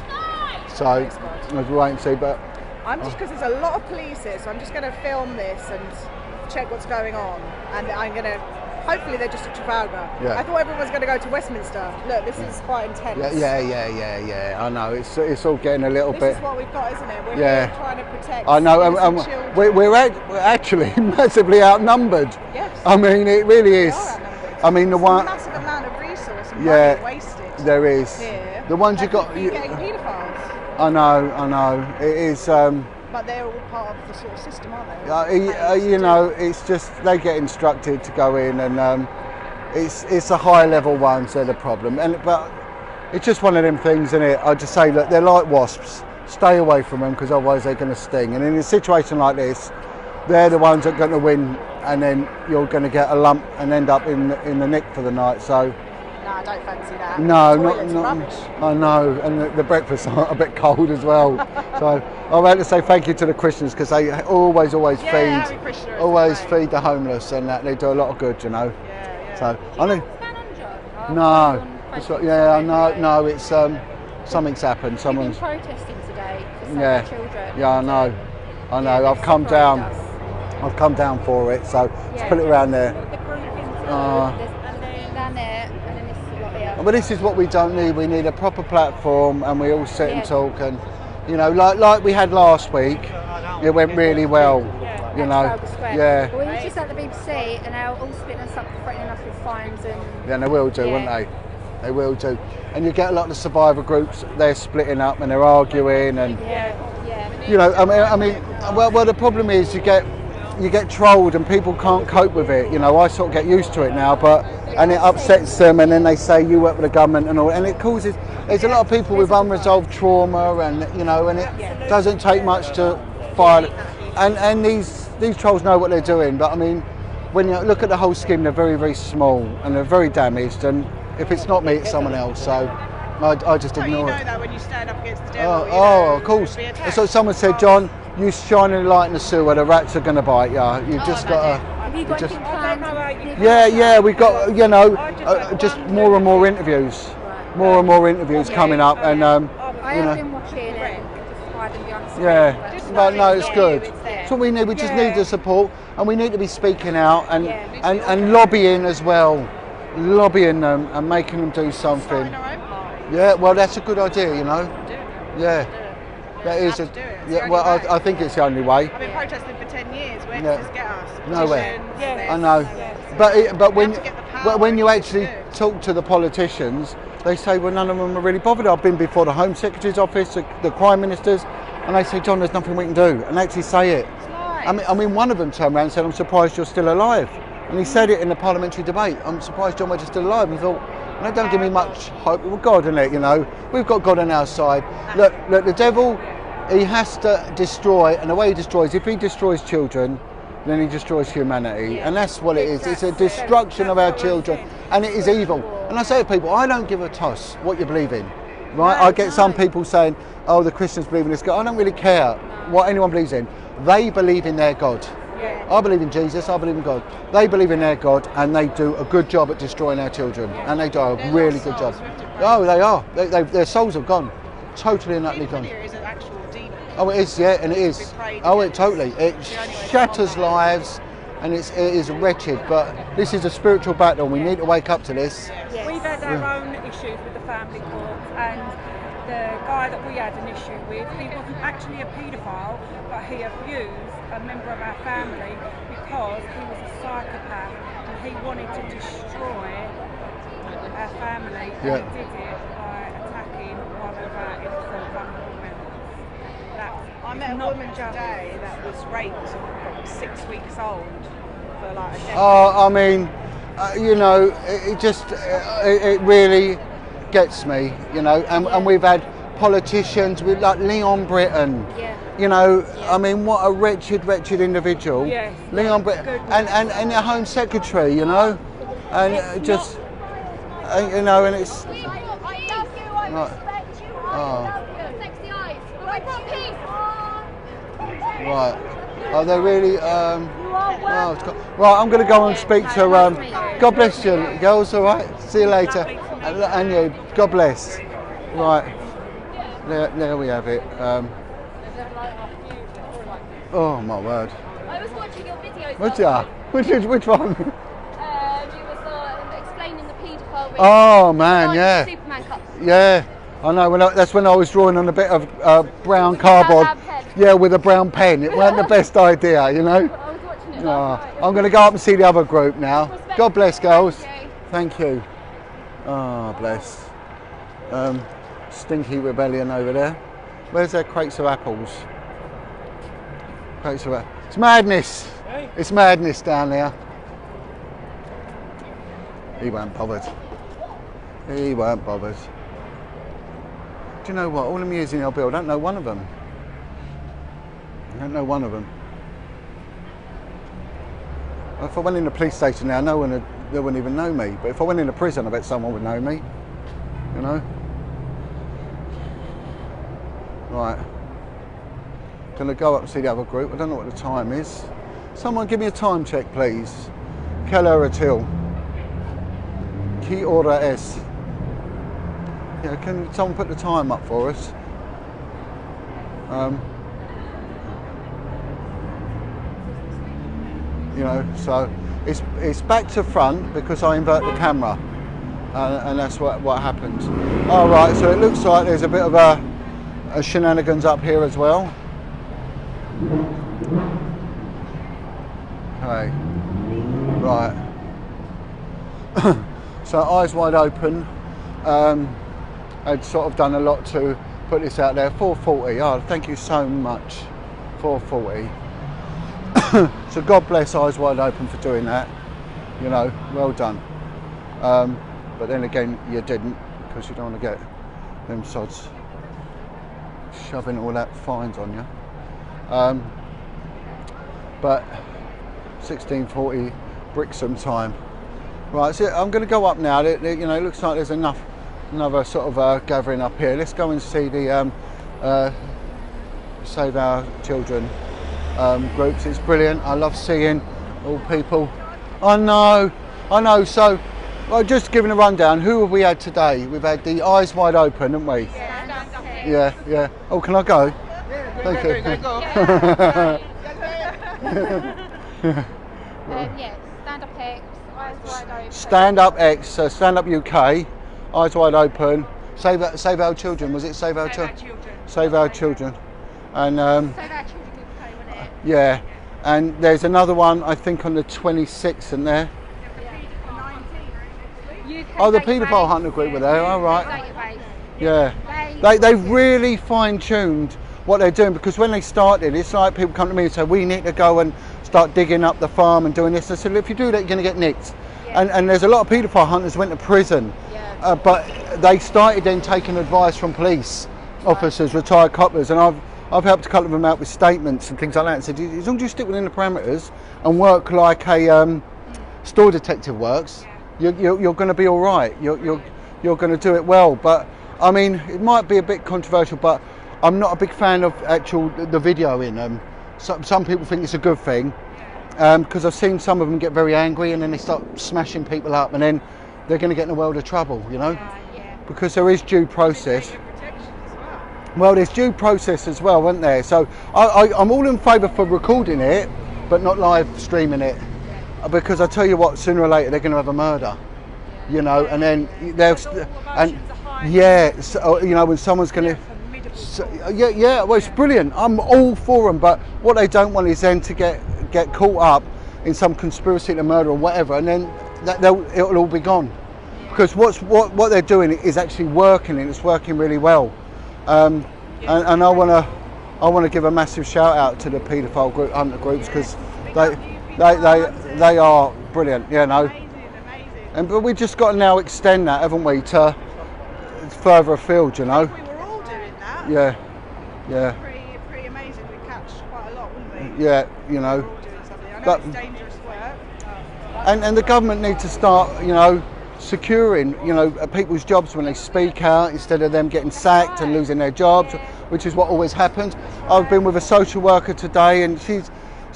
So we'll wait and see. But I'm just because there's a lot of police here, so I'm just going to film this and check what's going on, and I'm going to. Hopefully they're just at Trafalgar. Yeah. I thought everyone was going to go to Westminster. Look, this is quite intense. yeah. I know it's all getting a little This bit. is what we've got, isn't it? We're Yeah. here trying to protect. I know, innocent children. we're actually massively outnumbered. Yes. I mean, it really We is. are outnumbered. I mean, the There's one a massive amount of resource and Yeah, money wasted. there is. Here. The ones you That got. could be getting paedophiles, I know. It is. but they're all part of the sort of system, aren't they? You know, it's just they get instructed to go in, and it's the high level ones that are the problem. But it's just one of them things, isn't it? I just say, look, they're like wasps. Stay away from them because otherwise they're going to sting. And in a situation like this, they're the ones that are going to win, and then you're going to get a lump and end up in the nick for the night. So. No, I don't fancy that. No, Toilets are not. rubbish. I know, and the breakfasts are a bit cold as well. So I'd like to say thank you to the Christians because they always Harry feed, Krishna is always great. feed the homeless, and that they do a lot of good, you know. Yeah. So I know. Stand on, John. No, it's not, no, it's something's happened. Someone's. You've been protesting today for some Yeah, children. yeah, I know. Yeah, I've come down. separated us. I've come down for it. So let's Yeah. put it around there. The group into Ah. down there, and then this is a lot here. But this is what we don't need. We need a proper platform, and we all sit and Yeah. talk, and you know, like we had last week. It went really well. You At know, Trafalgar Square. yeah. Well, we were just at the BBC, and they're all splitting us up, threatening us with fines and. Yeah, they will do, Yeah. won't they? They will do. And you get a lot of the survivor groups. They're splitting up and they're arguing, and Yeah. you know, I mean, well, the problem is you get trolled and people can't cope with it. You know, I sort of get used to it now, and it upsets them, and then they say you work with the government and all, and it causes. There's a lot of people with unresolved trauma, and you know, and it doesn't take much to file. And these trolls know what they're doing, but I mean, when you look at the whole scheme, they're very, very small and they're very damaged. And if it's not me, it's someone else. So I just ignore You know it. that when you stand up against the devil. Of course. That's what someone said, John. You shine a light in the sewer, the rats are going to bite you. You've just got to. Have you got anything planned? Yeah, we've got, you know, just more and more interviews. More and more interviews coming up, and I you have know. been watching it, just hiding behind the screen. Yeah, but no, it's good. It's there. That's what we need. We just need the support, and we need to be speaking out and Yeah. and lobbying as well, lobbying them and making them do something. Starting our own party. Yeah, well, that's a good idea, you know. Do it. Yeah, that is have to do it. It's the yeah. only Well, way. I think it's the only way. I've been protesting for 10 years. Where Yeah. does this get us? Nowhere. Petitions, I know, but when have to get the power when you to actually do it. talk to the politicians, they say, well, none of them are really bothered. I've been before the Home Secretary's office, the Crime Ministers, and they say, John, there's nothing we can do, and they actually say it. It's lies. I mean, one of them turned around and said, I'm surprised you're still alive. And he said it in the parliamentary debate. I'm surprised John Wedge is still alive. And he thought, well, that don't give me much hope. Well, God, isn't it, you know? We've got God on our side. Look, the devil, he has to destroy, and the way he destroys, if he destroys children, then he destroys humanity. And that's what it is. It's a destruction of our children. And it is evil. And I say to people, I don't give a toss what you believe in. Right? I get some people saying, oh, the Christians believe in this God. I don't really care what anyone believes in. They believe in their God. Yeah. I believe in Jesus, I believe in God. They believe in their God, and they do a good job at destroying our children. And they do a really good job. Oh, they are. Their souls have gone. Totally and utterly gone. Is an actual demon. Oh, it is, yeah, and it is. Oh, it totally. It shatters lives, and it is wretched. But this is a spiritual battle, and we need to wake up to this. We've had our own issues with the family court, and the guy that we had an issue with, he wasn't actually a paedophile, but he abused a member of our family because he was a psychopath and he wanted to destroy our family, and he did it by attacking one of our innocent vulnerable members. I met a woman today that was raped from 6 weeks old for like a decade. Oh, I mean, you know, it just, it really gets me, you know, and we've had politicians with like Leon Britton, you know, I mean, what a wretched individual. Leon Britton, and their Home Secretary, you know, and just, you know, and it's, right, are they really, right, I'm going to go and speak to, God bless you, girls, all right, see you later, and you, God bless, right, there we have it, oh my word. I was watching your videos. Which one? You were explaining the paedophile with Oh man, yeah. Superman cups. Yeah, I know. That's when I was drawing on a bit of brown cardboard. Yeah, with a brown pen. It weren't the best idea, you know. I was watching it last night. I'm going to go up and see the other group now. God bless, girls. Thank you. Oh, bless. Stinky rebellion over there. Where's their crates of apples? Crates of apples. It's madness. It's madness down there. He weren't bothered. He weren't bothered. Do you know what? All the museum I'll build, I don't know one of them. I don't know one of them. If I went in the police station now, they wouldn't even know me. But if I went into prison, I bet someone would know me. You know? Right. Gonna go up and see the other group. I don't know what the time is. Someone give me a time check, please. Keller Atil. Key order S. Yeah, can someone put the time up for us? You know, so it's back to front because I invert the camera, and that's what happened. All right, so it looks like there's a bit of a shenanigans up here as well. Okay, right. So Eyes Wide Open. I'd sort of done a lot to put this out there. 440. Oh, thank you so much. 440. So God bless Eyes Wide Open for doing that. You know, well done. But then again, you didn't, because you don't want to get them sods shoving all that fines on you. But 1640 Brixham time. Right, so I'm going to go up now. You know, it looks like there's another sort of gathering up here. Let's go and see the Save Our Children groups. It's brilliant. I love seeing all people. I know. So, well, just giving a rundown. Who have we had today? We've had the Eyes Wide Open, haven't we? Yeah. Oh, can I go? Thank you. Yes, Stand Up X, Eyes Wide Open. Stand Up X, so Stand Up UK, Eyes Wide Open. Save Our Children. Was it Save Our Children? Save Our Children. And Save Our Children UK, wasn't it? yeah, and there's another one I think on the 26th, isn't there? Oh, the paedophile hunter group were there. All right. Yeah, they've really fine-tuned what they're doing, because when they started, it's like people come to me and say, we need to go and start digging up the farm and doing this. I said, if you do that, you're going to get nicked. And there's a lot of paedophile hunters who went to prison, but they started then taking advice from police officers, retired coppers, and I've helped a couple of them out with statements and things like that, and said, as long as you stick within the parameters and work like a store detective works, you're going to be all right. You're going to do it well. But I mean, it might be a bit controversial, but I'm not a big fan of the videoing. Some people think it's a good thing, because I've seen some of them get very angry and then they start smashing people up, and then they're going to get in a world of trouble, you know, because there is due process. Well, there's due process as well, isn't there? So I'm all in favour for recording it, but not live streaming it, because I tell you what, sooner or later they're going to have a murder, you know, and then they'll, and yeah, so, you know, when someone's going to, so, yeah, well, it's brilliant. I'm all for them, but what they don't want is then to get caught up in some conspiracy to murder or whatever, and then it'll all be gone, because what they're doing is actually working, and it's working really well. And I want to give a massive shout out to the paedophile group, hunter groups, because they are brilliant, you know. But we just got to now extend that, haven't we, to further afield, you know. If we were all doing that. Yeah. Pretty amazing. We'd catch quite a lot, wouldn't we? Yeah, you know. We're all doing something. I know But it's dangerous work. and the government needs to start, you know, securing, you know, people's jobs when they speak out, instead of them getting sacked and losing their jobs, which is what always happens. I've been with a social worker today, and she's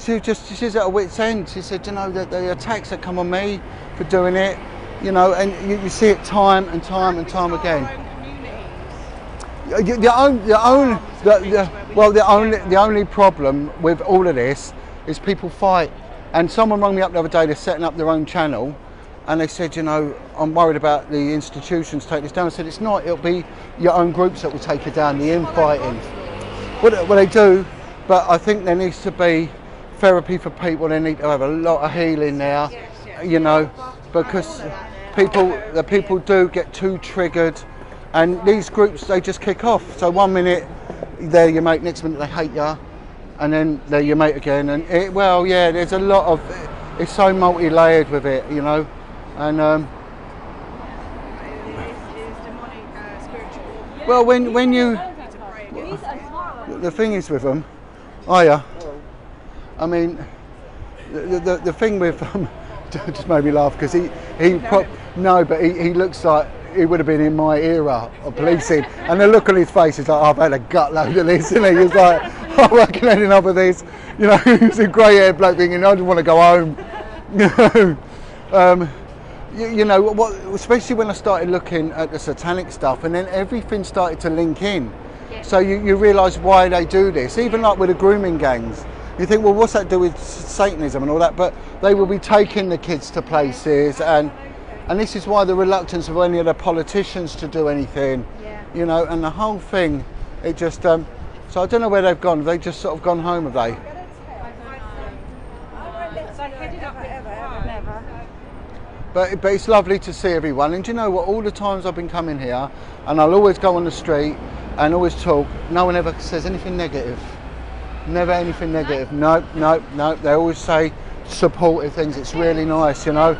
at her wit's end. She said, you know, that the attacks that come on me for doing it, you know, and you see it time and time and time again. The only problem with all of this is people fight. And someone rang me up the other day, they're setting up their own channel, and they said, you know, I'm worried about the institutions taking this down. I said, it's not, it'll be your own groups that will take it down, the infighting. Well, they do, but I think there needs to be therapy for people. They need to have a lot of healing there, you know, because the people do get too triggered, and these groups, they just kick off. So 1 minute they're your mate, next minute they hate you, and then they're your mate again. And there's a lot of, it's so multi-layered with it, you know. And well, when you, the thing is with them, I mean, the thing with them just made me laugh, because he looks like he would have been in my era of policing, and the look on his face is like, oh, I've had a gut load of this, isn't he? He's like, I'm working enough of this, you know. He's a grey haired bloke thinking, I just want to go home, you know what, especially when I started looking at the satanic stuff, and then everything started to link in. So you realise why they do this, even like with the grooming gangs. You think, well, what's that do with Satanism and all that? But they will be taking the kids to places, and this is why the reluctance of any of the politicians to do anything, you know, and the whole thing, it just, so I don't know where they've gone. Have they just sort of gone home, have they? But it's lovely to see everyone, and do you know what, all the times I've been coming here, and I'll always go on the street and always talk, no one ever says anything negative. Never anything negative. No. They always say supportive things. It's really nice, you know,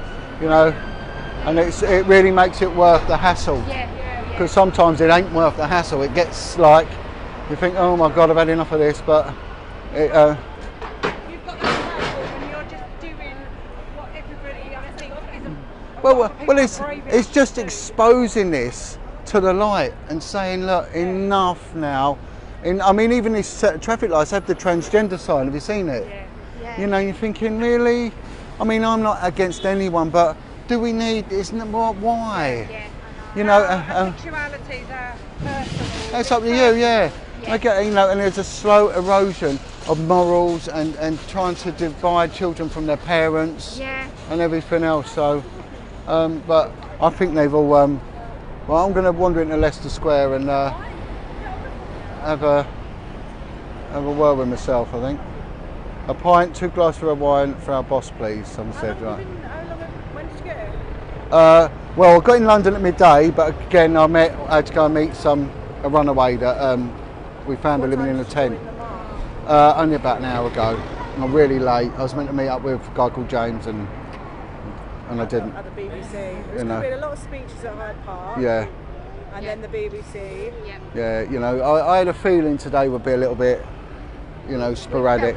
and it really makes it worth the hassle. Because sometimes it ain't worth the hassle. It gets like, you think, oh my God, I've had enough of this, but it, You've got the platform, and you're just doing what everybody, I think, is it's just exposing this to the light and saying, look, enough now. I mean, even these traffic lights have the transgender sign. Have you seen it? You know, you're thinking, really? I mean, I'm not against anyone, but do we need? Isn't it? Why? You know, sexualities are personal. It's up to you, I get, you know, and there's a slow erosion of morals and trying to divide children from their parents and everything else. So, but I think they've all. Well, I'm going to wander into Leicester Square and have a word with myself. I think a pint, 2 glasses of wine for our boss, please. Someone said, right. When did you get it? Well, I got in London at midday, but again, I had to go and meet a runaway that we found her living in a tent. Only about an hour ago. I'm really late. I was meant to meet up with a guy called James, and I didn't. At the BBC. There's You know. been a lot of speeches at Hyde Park. Yeah. And then the BBC. Yeah, you know, I had a feeling today would be a little bit, you know, sporadic.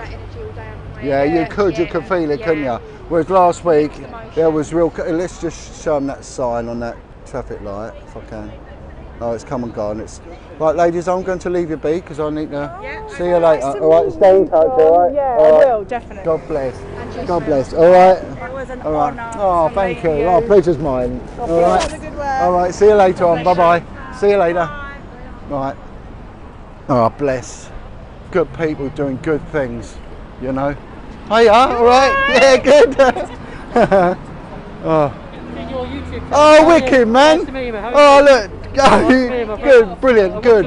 Yeah, you could feel it, couldn't you? Whereas last week, there was real, let's just show them that sign on that traffic light, if I can. Oh, it's come and gone. It's right, ladies, I'm going to leave you be, because I need to see you later. All right, stay in touch, all right? Yeah, all I right. will, definitely. God bless. God bless. All right. It was an All right. honour. Oh, to thank meet you. Oh, pleasure's mine. All right. Have a good work. All right. See you later on. Bye bye. See you later. Right. Oh, bless. Good people doing good things. You know. Hiya. All right. Yeah. Good. Oh. Oh, wicked, man. Oh, look. Good, brilliant, good.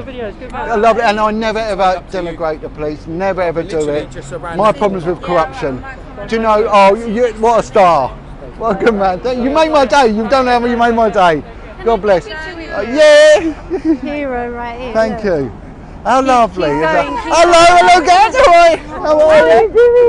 I love it, and I never ever denigrate the police, never ever do it. My problem's with corruption. Do you know, oh, what a star. What a good man. You made my day. You don't know how you made my day. God bless. Yeah. Hero right here. Thank you. How lovely. Is that? Keep Hello, guys. How are you?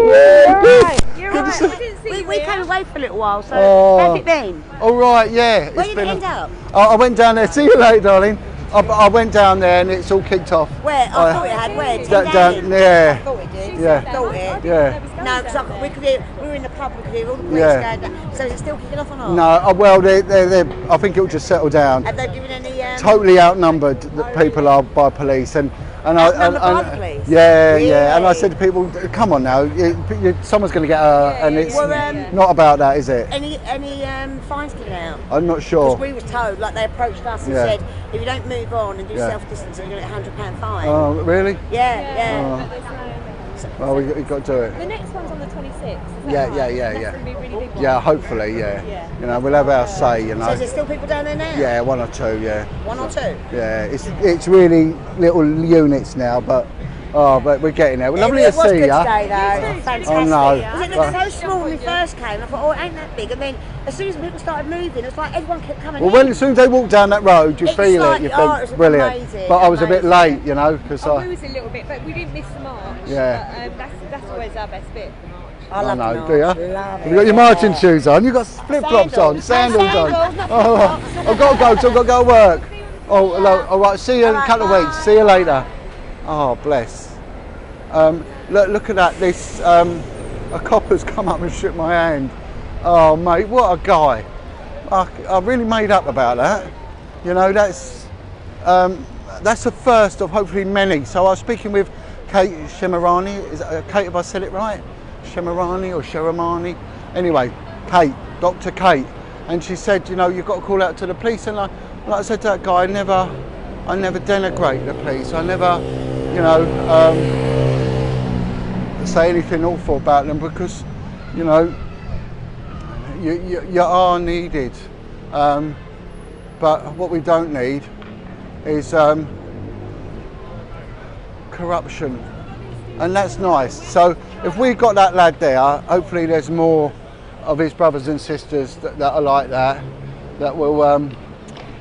Yeah, good. You're right. We came away for a little while, so how's it been? All right, yeah. Where did you end up? I went down there. See you later, darling. I went down there and it's all kicked off. Where? I thought it had. Where? Yeah. I thought it did. Yeah. Thought it. Yeah. No, because we were in the pub. We could hear all the police Yeah. going down. So is it still kicking off or not? No, well, I think it'll just settle down. Have they given any? Totally outnumbered, the people are by police, and Outnumbered by the police? Yeah, Really? yeah. And I said to people, come on now, someone's going to get hurt, and it's not about that, is it? Any fines given out? I'm not sure. Because we was told, like they approached us and Yeah. said, if you don't move on and do Yeah. self-distancing, you're going to get a £100 fine. Oh, really? Yeah. Well, we got to do it. The next one's on the 26th. Yeah. That's going to be a really big one. Yeah, hopefully, yeah. You know, we'll have our say, you know. So is there still people down there now? Yeah, one or two, yeah. One or two? Yeah, it's really little units now, but we're getting there. Well, lovely to see It was you. good today, though. Fantastic. I know. Because it looked so small when we first came. I thought, oh, it ain't that big. And then as soon as people started moving, it's like everyone kept coming Well, in. as soon as they walk down that road, you It's feel like, it. You oh, it think was brilliant. amazing, But I was a bit amazing. late, you know, because We was a little bit, but we didn't miss the march. Yeah. But, that's always our best bit. I love know, the do you? march. Love Have it. you got your marching shoes on? You got flip flops on, sandals on. Oh, I've got to go. So I've got to go to work. Oh, hello. All right. See you in a couple of weeks. See you later. Oh, bless. Look at that. This a copper's come up and shook my hand. Oh, mate, what a guy. I really made up about that. You know, that's the first of hopefully many. So I was speaking with Kate Shemirani. Is it, Kate, have I said it right? Shemirani or Sheramani? Anyway, Kate, Dr. Kate, and she said, you know, you've got to call out to the police. And like I said to that guy, I never denigrate the police. I never, you know, say anything awful about them because, you know, you are needed. But what we don't need is corruption, and that's nice. So if we got that lad there, hopefully there's more of his brothers and sisters that are like that will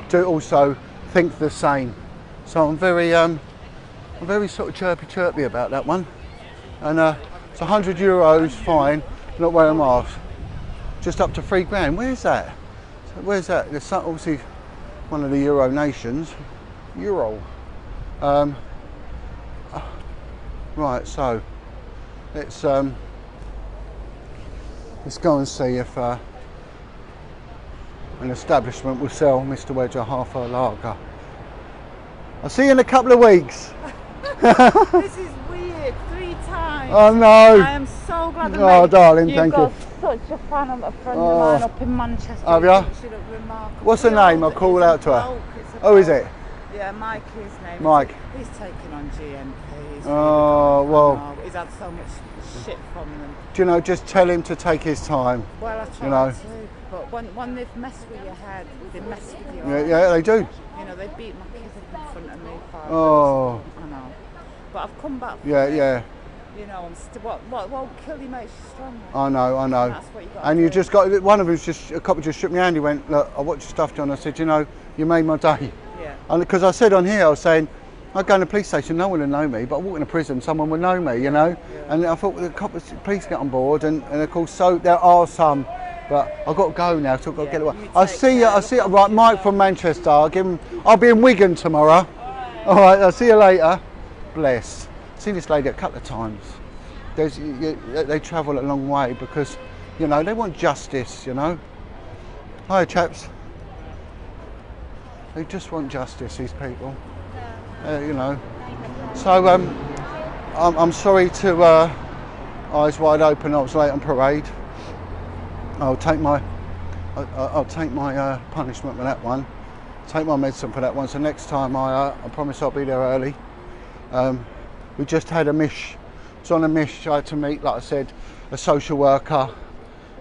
do also think the same. So I'm very sort of chirpy about that one. And it's €100 fine, not wearing a mask. Just up to £3 grand. Where's that? Where's that? There's obviously one of the Euro nations. Euro. Right, so let's go and see if an establishment will sell Mr. Wedge a half a lager. I'll see you in a couple of weeks. This is weird. 3 times. Oh no. I am so glad that Oh darling, you've thank got you. such a fan of a friend Oh. of mine up in Manchester. Have ya? She looked remarkable. What's her name? I'll call out to her. Oh, is it? Yeah, Mike, his name. Mike. He's taken on GMP. He's Oh, well. he's had so much shit from them. Do you know, just tell him to take his time. Well, I tried You know. to, but when they've messed with your head, they mess with your Yeah, eyes. yeah, they do. You know, they beat my kids up in front of me. Oh. I know. But I've come back. from Yeah, it. yeah. You know, I'm what won't kill you makes you stronger. I know. And that's what you got to And you do. just got, one of them's just, a couple just shook me hand. He went, look, I watched your stuff, John. I said, you know, you made my day. Yeah. And because I said on here, I was saying, I'd go in the police station, no one would know me, but I walk in a prison, someone would know me, you know. Yeah. And I thought, well, the police get on board, and of course, so there are some, but I've got to go now, so I've got to get away. I see you, right, Mike from Manchester. I'll be in Wigan tomorrow. All right, I'll see you later. Bless. I've seen this lady a couple of times. They travel a long way because, you know, they want justice, you know. Hi, chaps. They just want justice, these people. You know. So I'm sorry to eyes wide open. I was late on parade. I'll take my punishment for that one. Take my medicine for that one. So next time I promise I'll be there early. We just had a mish. It's on a mish. I had to meet, like I said, a social worker,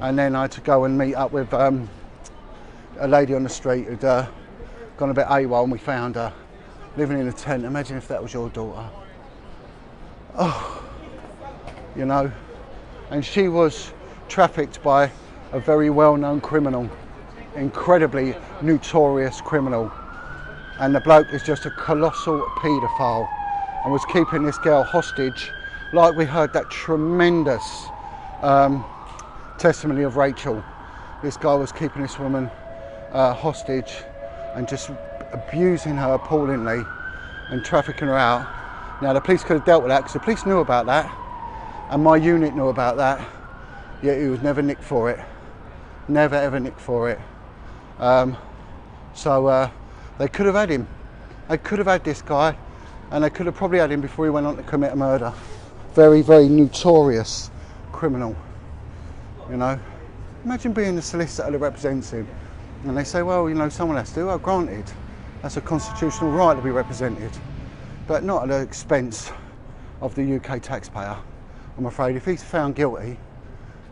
and then I had to go and meet up with a lady on the street who'd gone a bit AWOL, and we found her living in a tent. Imagine if that was your daughter. Oh, you know, and she was trafficked by a very well-known criminal, incredibly notorious criminal, and the bloke is just a colossal paedophile and was keeping this girl hostage, like we heard that tremendous testimony of Rachel. This guy was keeping this woman hostage and just abusing her appallingly and trafficking her out. Now the police could have dealt with that because the police knew about that and my unit knew about that, yet he was never nicked for it. Never ever nicked for it. So they could have had him. They could have had this guy, and they could have probably had him before he went on to commit a murder. Very, very notorious criminal, you know. Imagine being the solicitor that represents him and they say, well, you know, someone has to. Well, granted, that's a constitutional right to be represented, but not at the expense of the UK taxpayer. I'm afraid if he's found guilty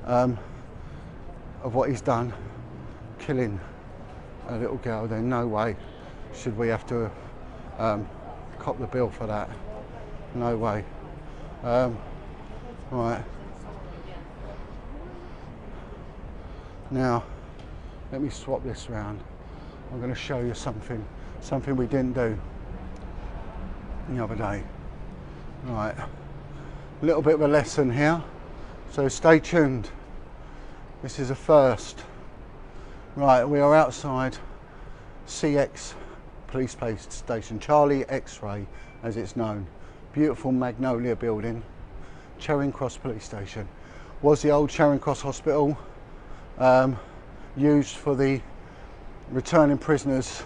of what he's done, killing a little girl, then no way should we have to cop the bill for that. No way. Right. Now, let me swap this round. I'm going to show you something we didn't do the other day. Right. A little bit of a lesson here, so stay tuned. This is a first. Right, we are outside CX Police Station, Charlie X-Ray as it's known. Beautiful Magnolia building, Charing Cross Police Station. Was the old Charing Cross Hospital, used for the returning prisoners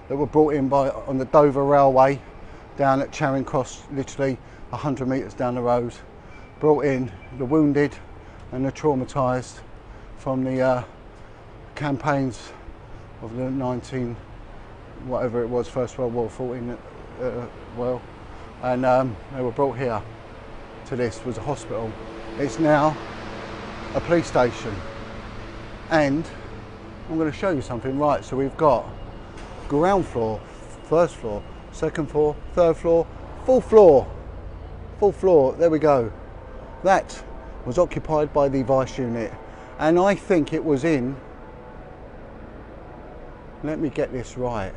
that were brought in on the Dover Railway down at Charing Cross, literally 100 metres down the road. Brought in the wounded and the traumatised from the campaigns of the 19 whatever it was, First World War, 14 and they were brought here to this. Was a hospital. It's now a police station, and I'm going to show you something. Right, so we've got ground floor, first floor, second floor, third floor, fourth floor, there we go. That was occupied by the Vice unit, and I think it was in, let me get this right,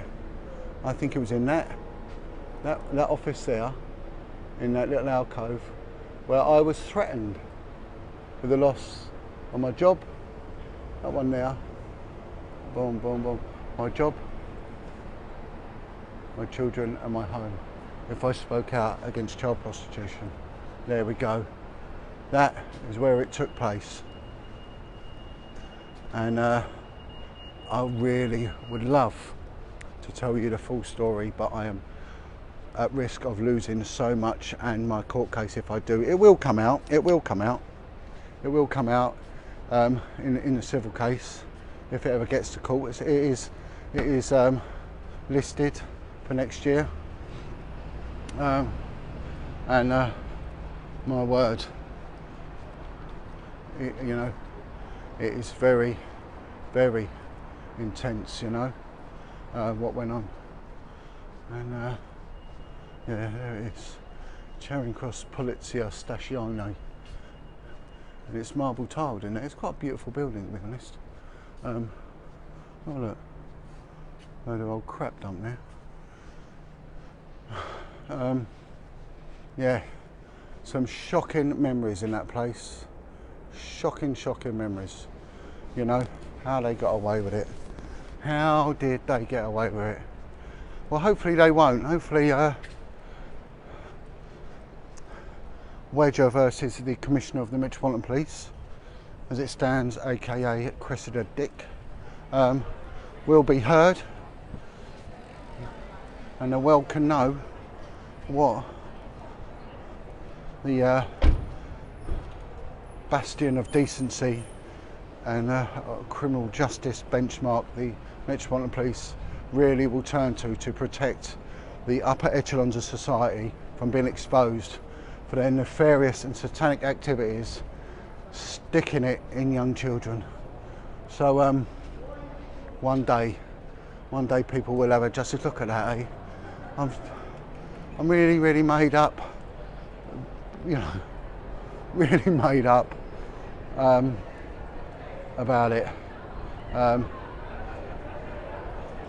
I think it was in that office there, in that little alcove, where I was threatened with the loss of my job. That one there, boom, boom, boom, my job, my children and my home, if I spoke out against child prostitution. There we go. That is where it took place. And I really would love to tell you the full story, but I am at risk of losing so much, and my court case, if I do, it will come out, it will come out in the civil case if it ever gets to court. It is listed for next year, and my word, you know, it is very, very intense, you know, what went on. And yeah, there it is, Charing Cross Polizia Stazione, and it's marble tiled in there. It's quite a beautiful building, to be honest. Oh look, load of old crap dumped there. Yeah, some shocking memories in that place. Shocking memories. You know, how they got away with it. How did they get away with it? Well, hopefully they won't. Hopefully Wedger versus the Commissioner of the Metropolitan Police, as it stands, aka Cressida Dick, will be heard, and the world can know what the bastion of decency and criminal justice benchmark the Metropolitan Police really will turn to protect the upper echelons of society from being exposed for their nefarious and satanic activities, sticking it in young children. So one day people will have a just look at that, eh? I'm really made up, you know, really made up about it.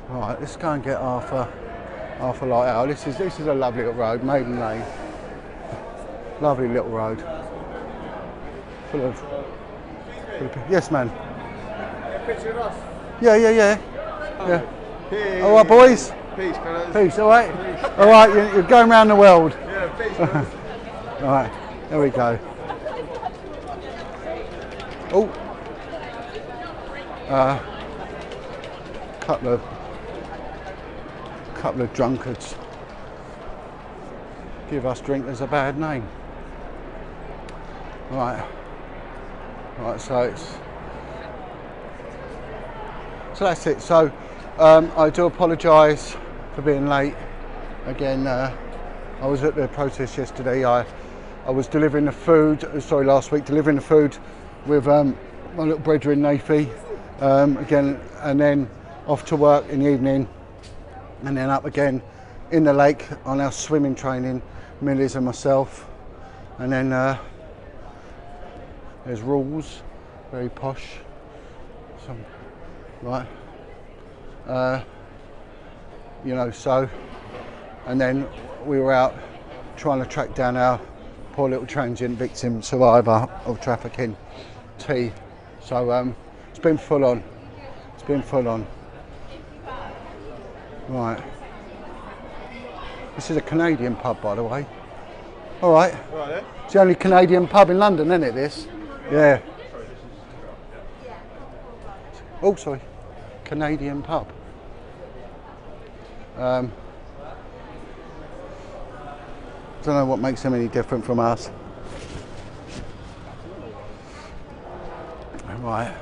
Right, let's go and get half a light out. This is a lovely little road, Maiden Lane. Lovely little road. Full of yes, man. Picture of us. Yeah. Peace. All right, boys. Peace, fellas. Peace. All right. All right. You're going around the world. Yeah, peace, fellas. All right. There we go. Oh. Couple of drunkards give us drinkers a bad name. Right, so that's it. So I do apologise for being late again. I was at the protest yesterday. I was delivering the food, last week, delivering the food with my little brethren Nafi again, and then off to work in the evening, and then up again in the lake on our swimming training, Millies and myself. And then there's Rules, very posh. Right. You know, so, and then we were out trying to track down our poor little transient victim survivor of trafficking, T. So it's been full on. It's been full on. Right. This is a Canadian pub, by the way. All right. Right then. It's the only Canadian pub in London, isn't it, this? Yeah. Oh, sorry. Canadian pub. Don't know what makes them any different from us. Right.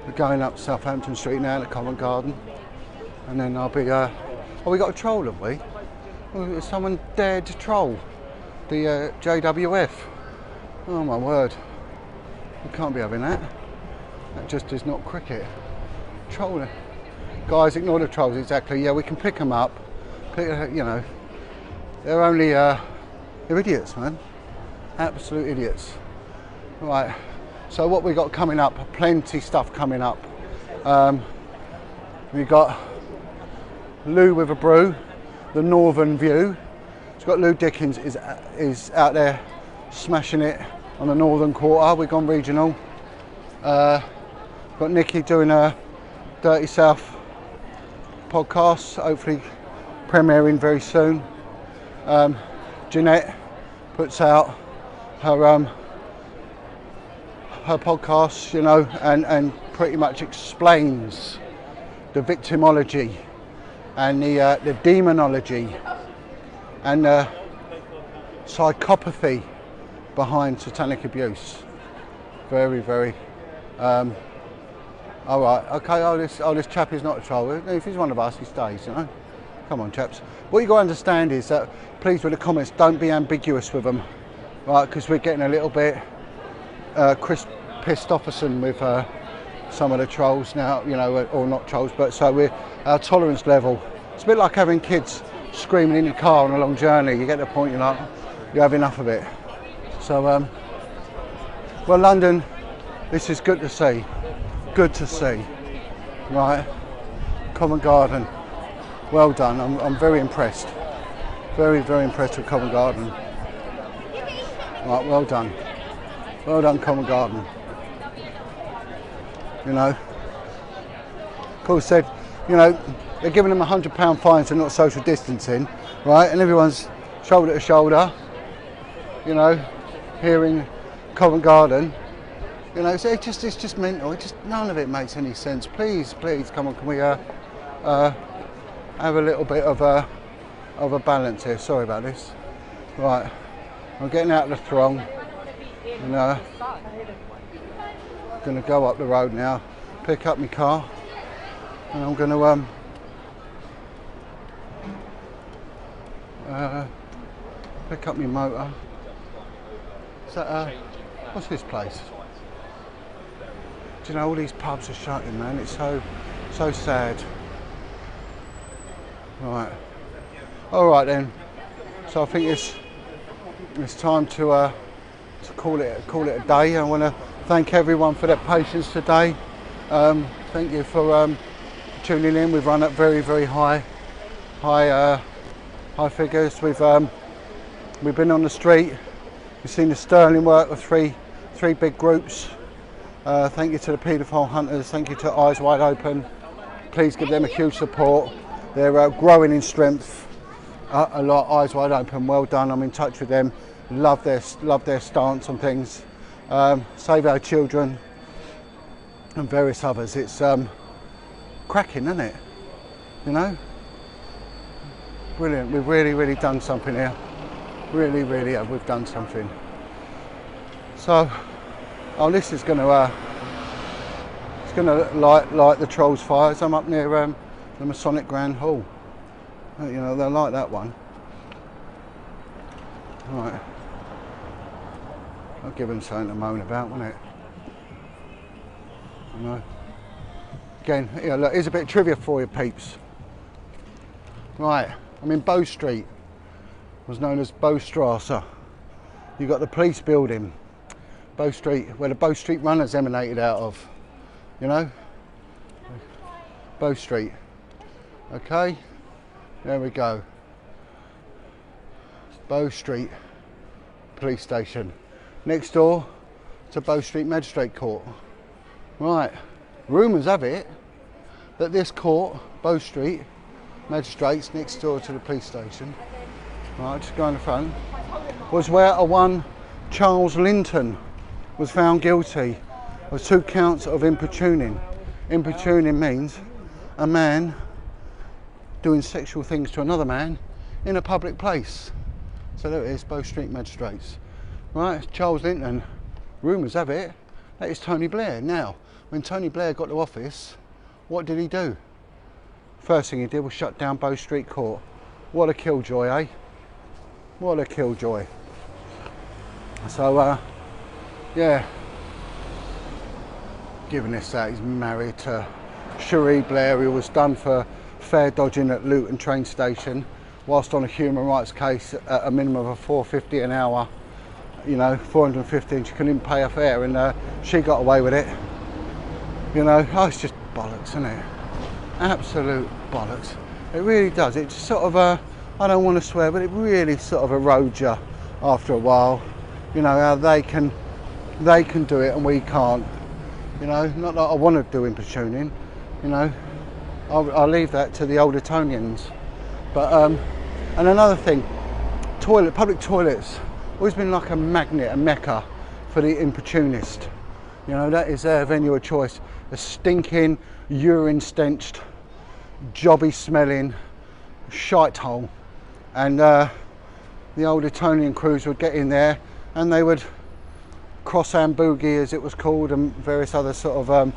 We're going up Southampton Street now to Covent Garden. And then I'll be, oh, we got a troll, have we? Oh, someone dared to troll the JWF. Oh my word. We can't be having that. That just is not cricket. Trolling. Guys, ignore the trolls, exactly. Yeah, we can pick them up. You know, they're only, they're idiots, man. Absolute idiots. Right, so what we got coming up, plenty stuff coming up. We got Lou with a Brew, the Northern View. It's got Lou Dickens is out there smashing it on the Northern Quarter. We've gone regional. Got Nikki doing a Dirty South podcast, hopefully premiering very soon. Jeanette puts out her podcast, you know, and pretty much explains the victimology and the demonology and psychopathy behind satanic abuse. Very all right, okay. Oh, this chap is not a troll. If he's one of us, he stays, you know. Come on, chaps. What you got to understand is that, please, with the comments, don't be ambiguous with them, right? Because we're getting a little bit pissed off with some of the trolls now, you know, or not trolls, but so our tolerance level. It's a bit like having kids screaming in your car on a long journey. You get to the point, you're like, you have enough of it. So, well, London, this is good to see. Good to see. Right, Covent Garden. Well done. I'm very impressed. Very impressed with Covent Garden. Right, well done. Well done, Covent Garden. You know, Paul said, you know, they're giving them £100 fines for not social distancing, right? And everyone's shoulder to shoulder, you know, here in Covent Garden. You know, it's just mental. None of it makes any sense. Please, come on, can we have a little bit of a balance here? Sorry about this. Right, I'm getting out of the throng. And I'm going to go up the road now, pick up my car, and I'm going to pick up my motor. Is that, what's this place? Do you know, all these pubs are shutting, man. It's so sad. Right. All right then. So I think it's time to call it a day. I want to thank everyone for their patience today. Thank you for tuning in. We've run up very high figures. We've been on the street. We've seen the sterling work of three big groups. Thank you to the paedophile hunters. Thank you to Eyes Wide Open. Please give them a huge support. They're growing in strength a lot. Eyes Wide Open, well done. I'm in touch with them. Love their stance on things. Save Our Children and various others. It's cracking, isn't it? You know, brilliant. We've really done something here. Really have. We've done something. So, this is going to light the Trolls fires. I'm up near the Masonic Grand Hall. You know, they'll like that one. Right. I'll give them something to moan about, won't it? You know. Again, yeah, look, here's a bit of trivia for you, peeps. Right, I'm in Bow Street. It was known as Bow Strasse. You've got the police building, Bow Street, where the Bow Street Runners emanated out of. You know? Bow Street. Okay, there we go. Bow Street Police Station. Next door to Bow Street Magistrate Court. Right, rumours have it that this court, Bow Street Magistrates, next door to the police station, right, just go in the front, was where a one Charles Linton was found guilty of 2 counts of importuning. Importuning means a man doing sexual things to another man in a public place. So there it is, Bow Street Magistrates. Right, Charles Linton, rumours have it, that is Tony Blair. Now, when Tony Blair got to office, what did he do? First thing he did was shut down Bow Street Court. What a killjoy, eh? What a killjoy. So, yeah. Given this that he's married to Cherie Blair, who was done for fare dodging at Luton train station, whilst on a human rights case at a minimum of $4.50 an hour. You know, 450, and she couldn't even pay her fare, and she got away with it. You know, oh, it's just bollocks, isn't it? Absolute bollocks. It really does. It just sort of, I don't want to swear, but it really sort of erodes you after a while. You know, how they can do it and we can't. You know, not that I want to do importuning. You know, I'll leave that to the old Etonians. But and another thing, public toilets. Always been like a magnet, a mecca for the importunist. You know, that is their venue of choice. A stinking, urine-stenched, jobby-smelling shite hole. And the old Etonian crews would get in there and they would cross-hand boogie, as it was called, and various other sort of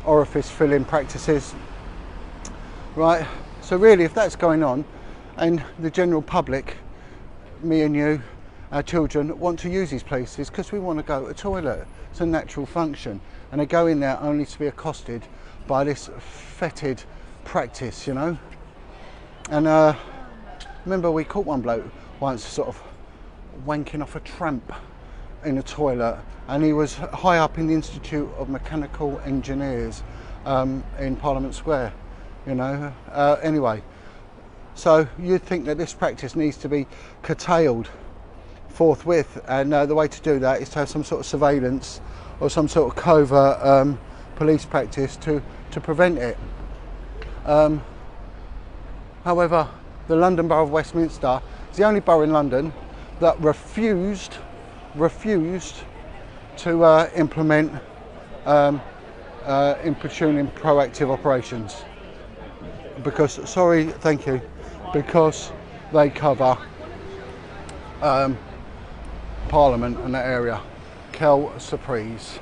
orifice-filling practices. Right, so really, if that's going on, and the general public, me and you, our children, want to use these places because we want to go to the toilet. It's a natural function, and they go in there only to be accosted by this fetid practice, you know. And remember, we caught one bloke once sort of wanking off a tramp in a toilet, and he was high up in the Institute of Mechanical Engineers in Parliament Square, you know. Anyway, so you'd think that this practice needs to be curtailed forthwith, and the way to do that is to have some sort of surveillance or some sort of covert police practice to prevent it. However, the London Borough of Westminster is the only borough in London that refused to implement importuning proactive operations because, sorry, thank you, because they cover Parliament and that area. Kel Surprise,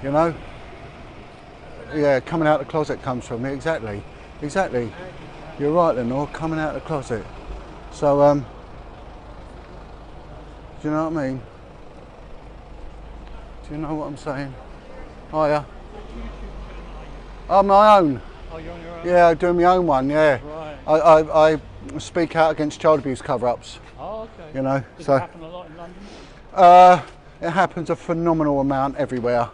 you know? Yeah, coming out the closet comes from me, exactly. Exactly. You're right, Lenore, coming out the closet. So, do you know what I mean? Do you know what I'm saying? Hiya. Oh, my own. Oh, you're on your own? Yeah, I do my own one, yeah. Right. I speak out against child abuse cover-ups. Oh, okay. You know, Does so. it happen a lot in London? It happens a phenomenal amount everywhere.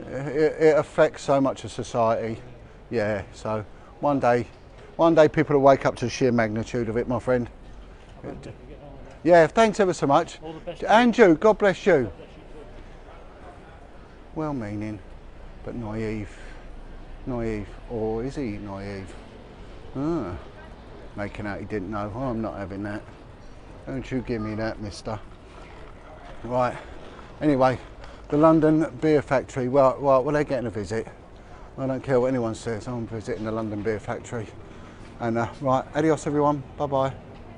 It affects so much of society. Yeah, so one day people will wake up to the sheer magnitude of it, my friend. Yeah, thanks ever so much. All the best. And you, God bless you. Well-meaning, but naive. Naive, or is he naive? Ah, making out he didn't know. Oh, I'm not having that. Don't you give me that, mister. Right, anyway, the London Beer Factory. Well, they're getting a visit. I don't care what anyone says, I'm visiting the London Beer Factory. And right, adios everyone, bye-bye.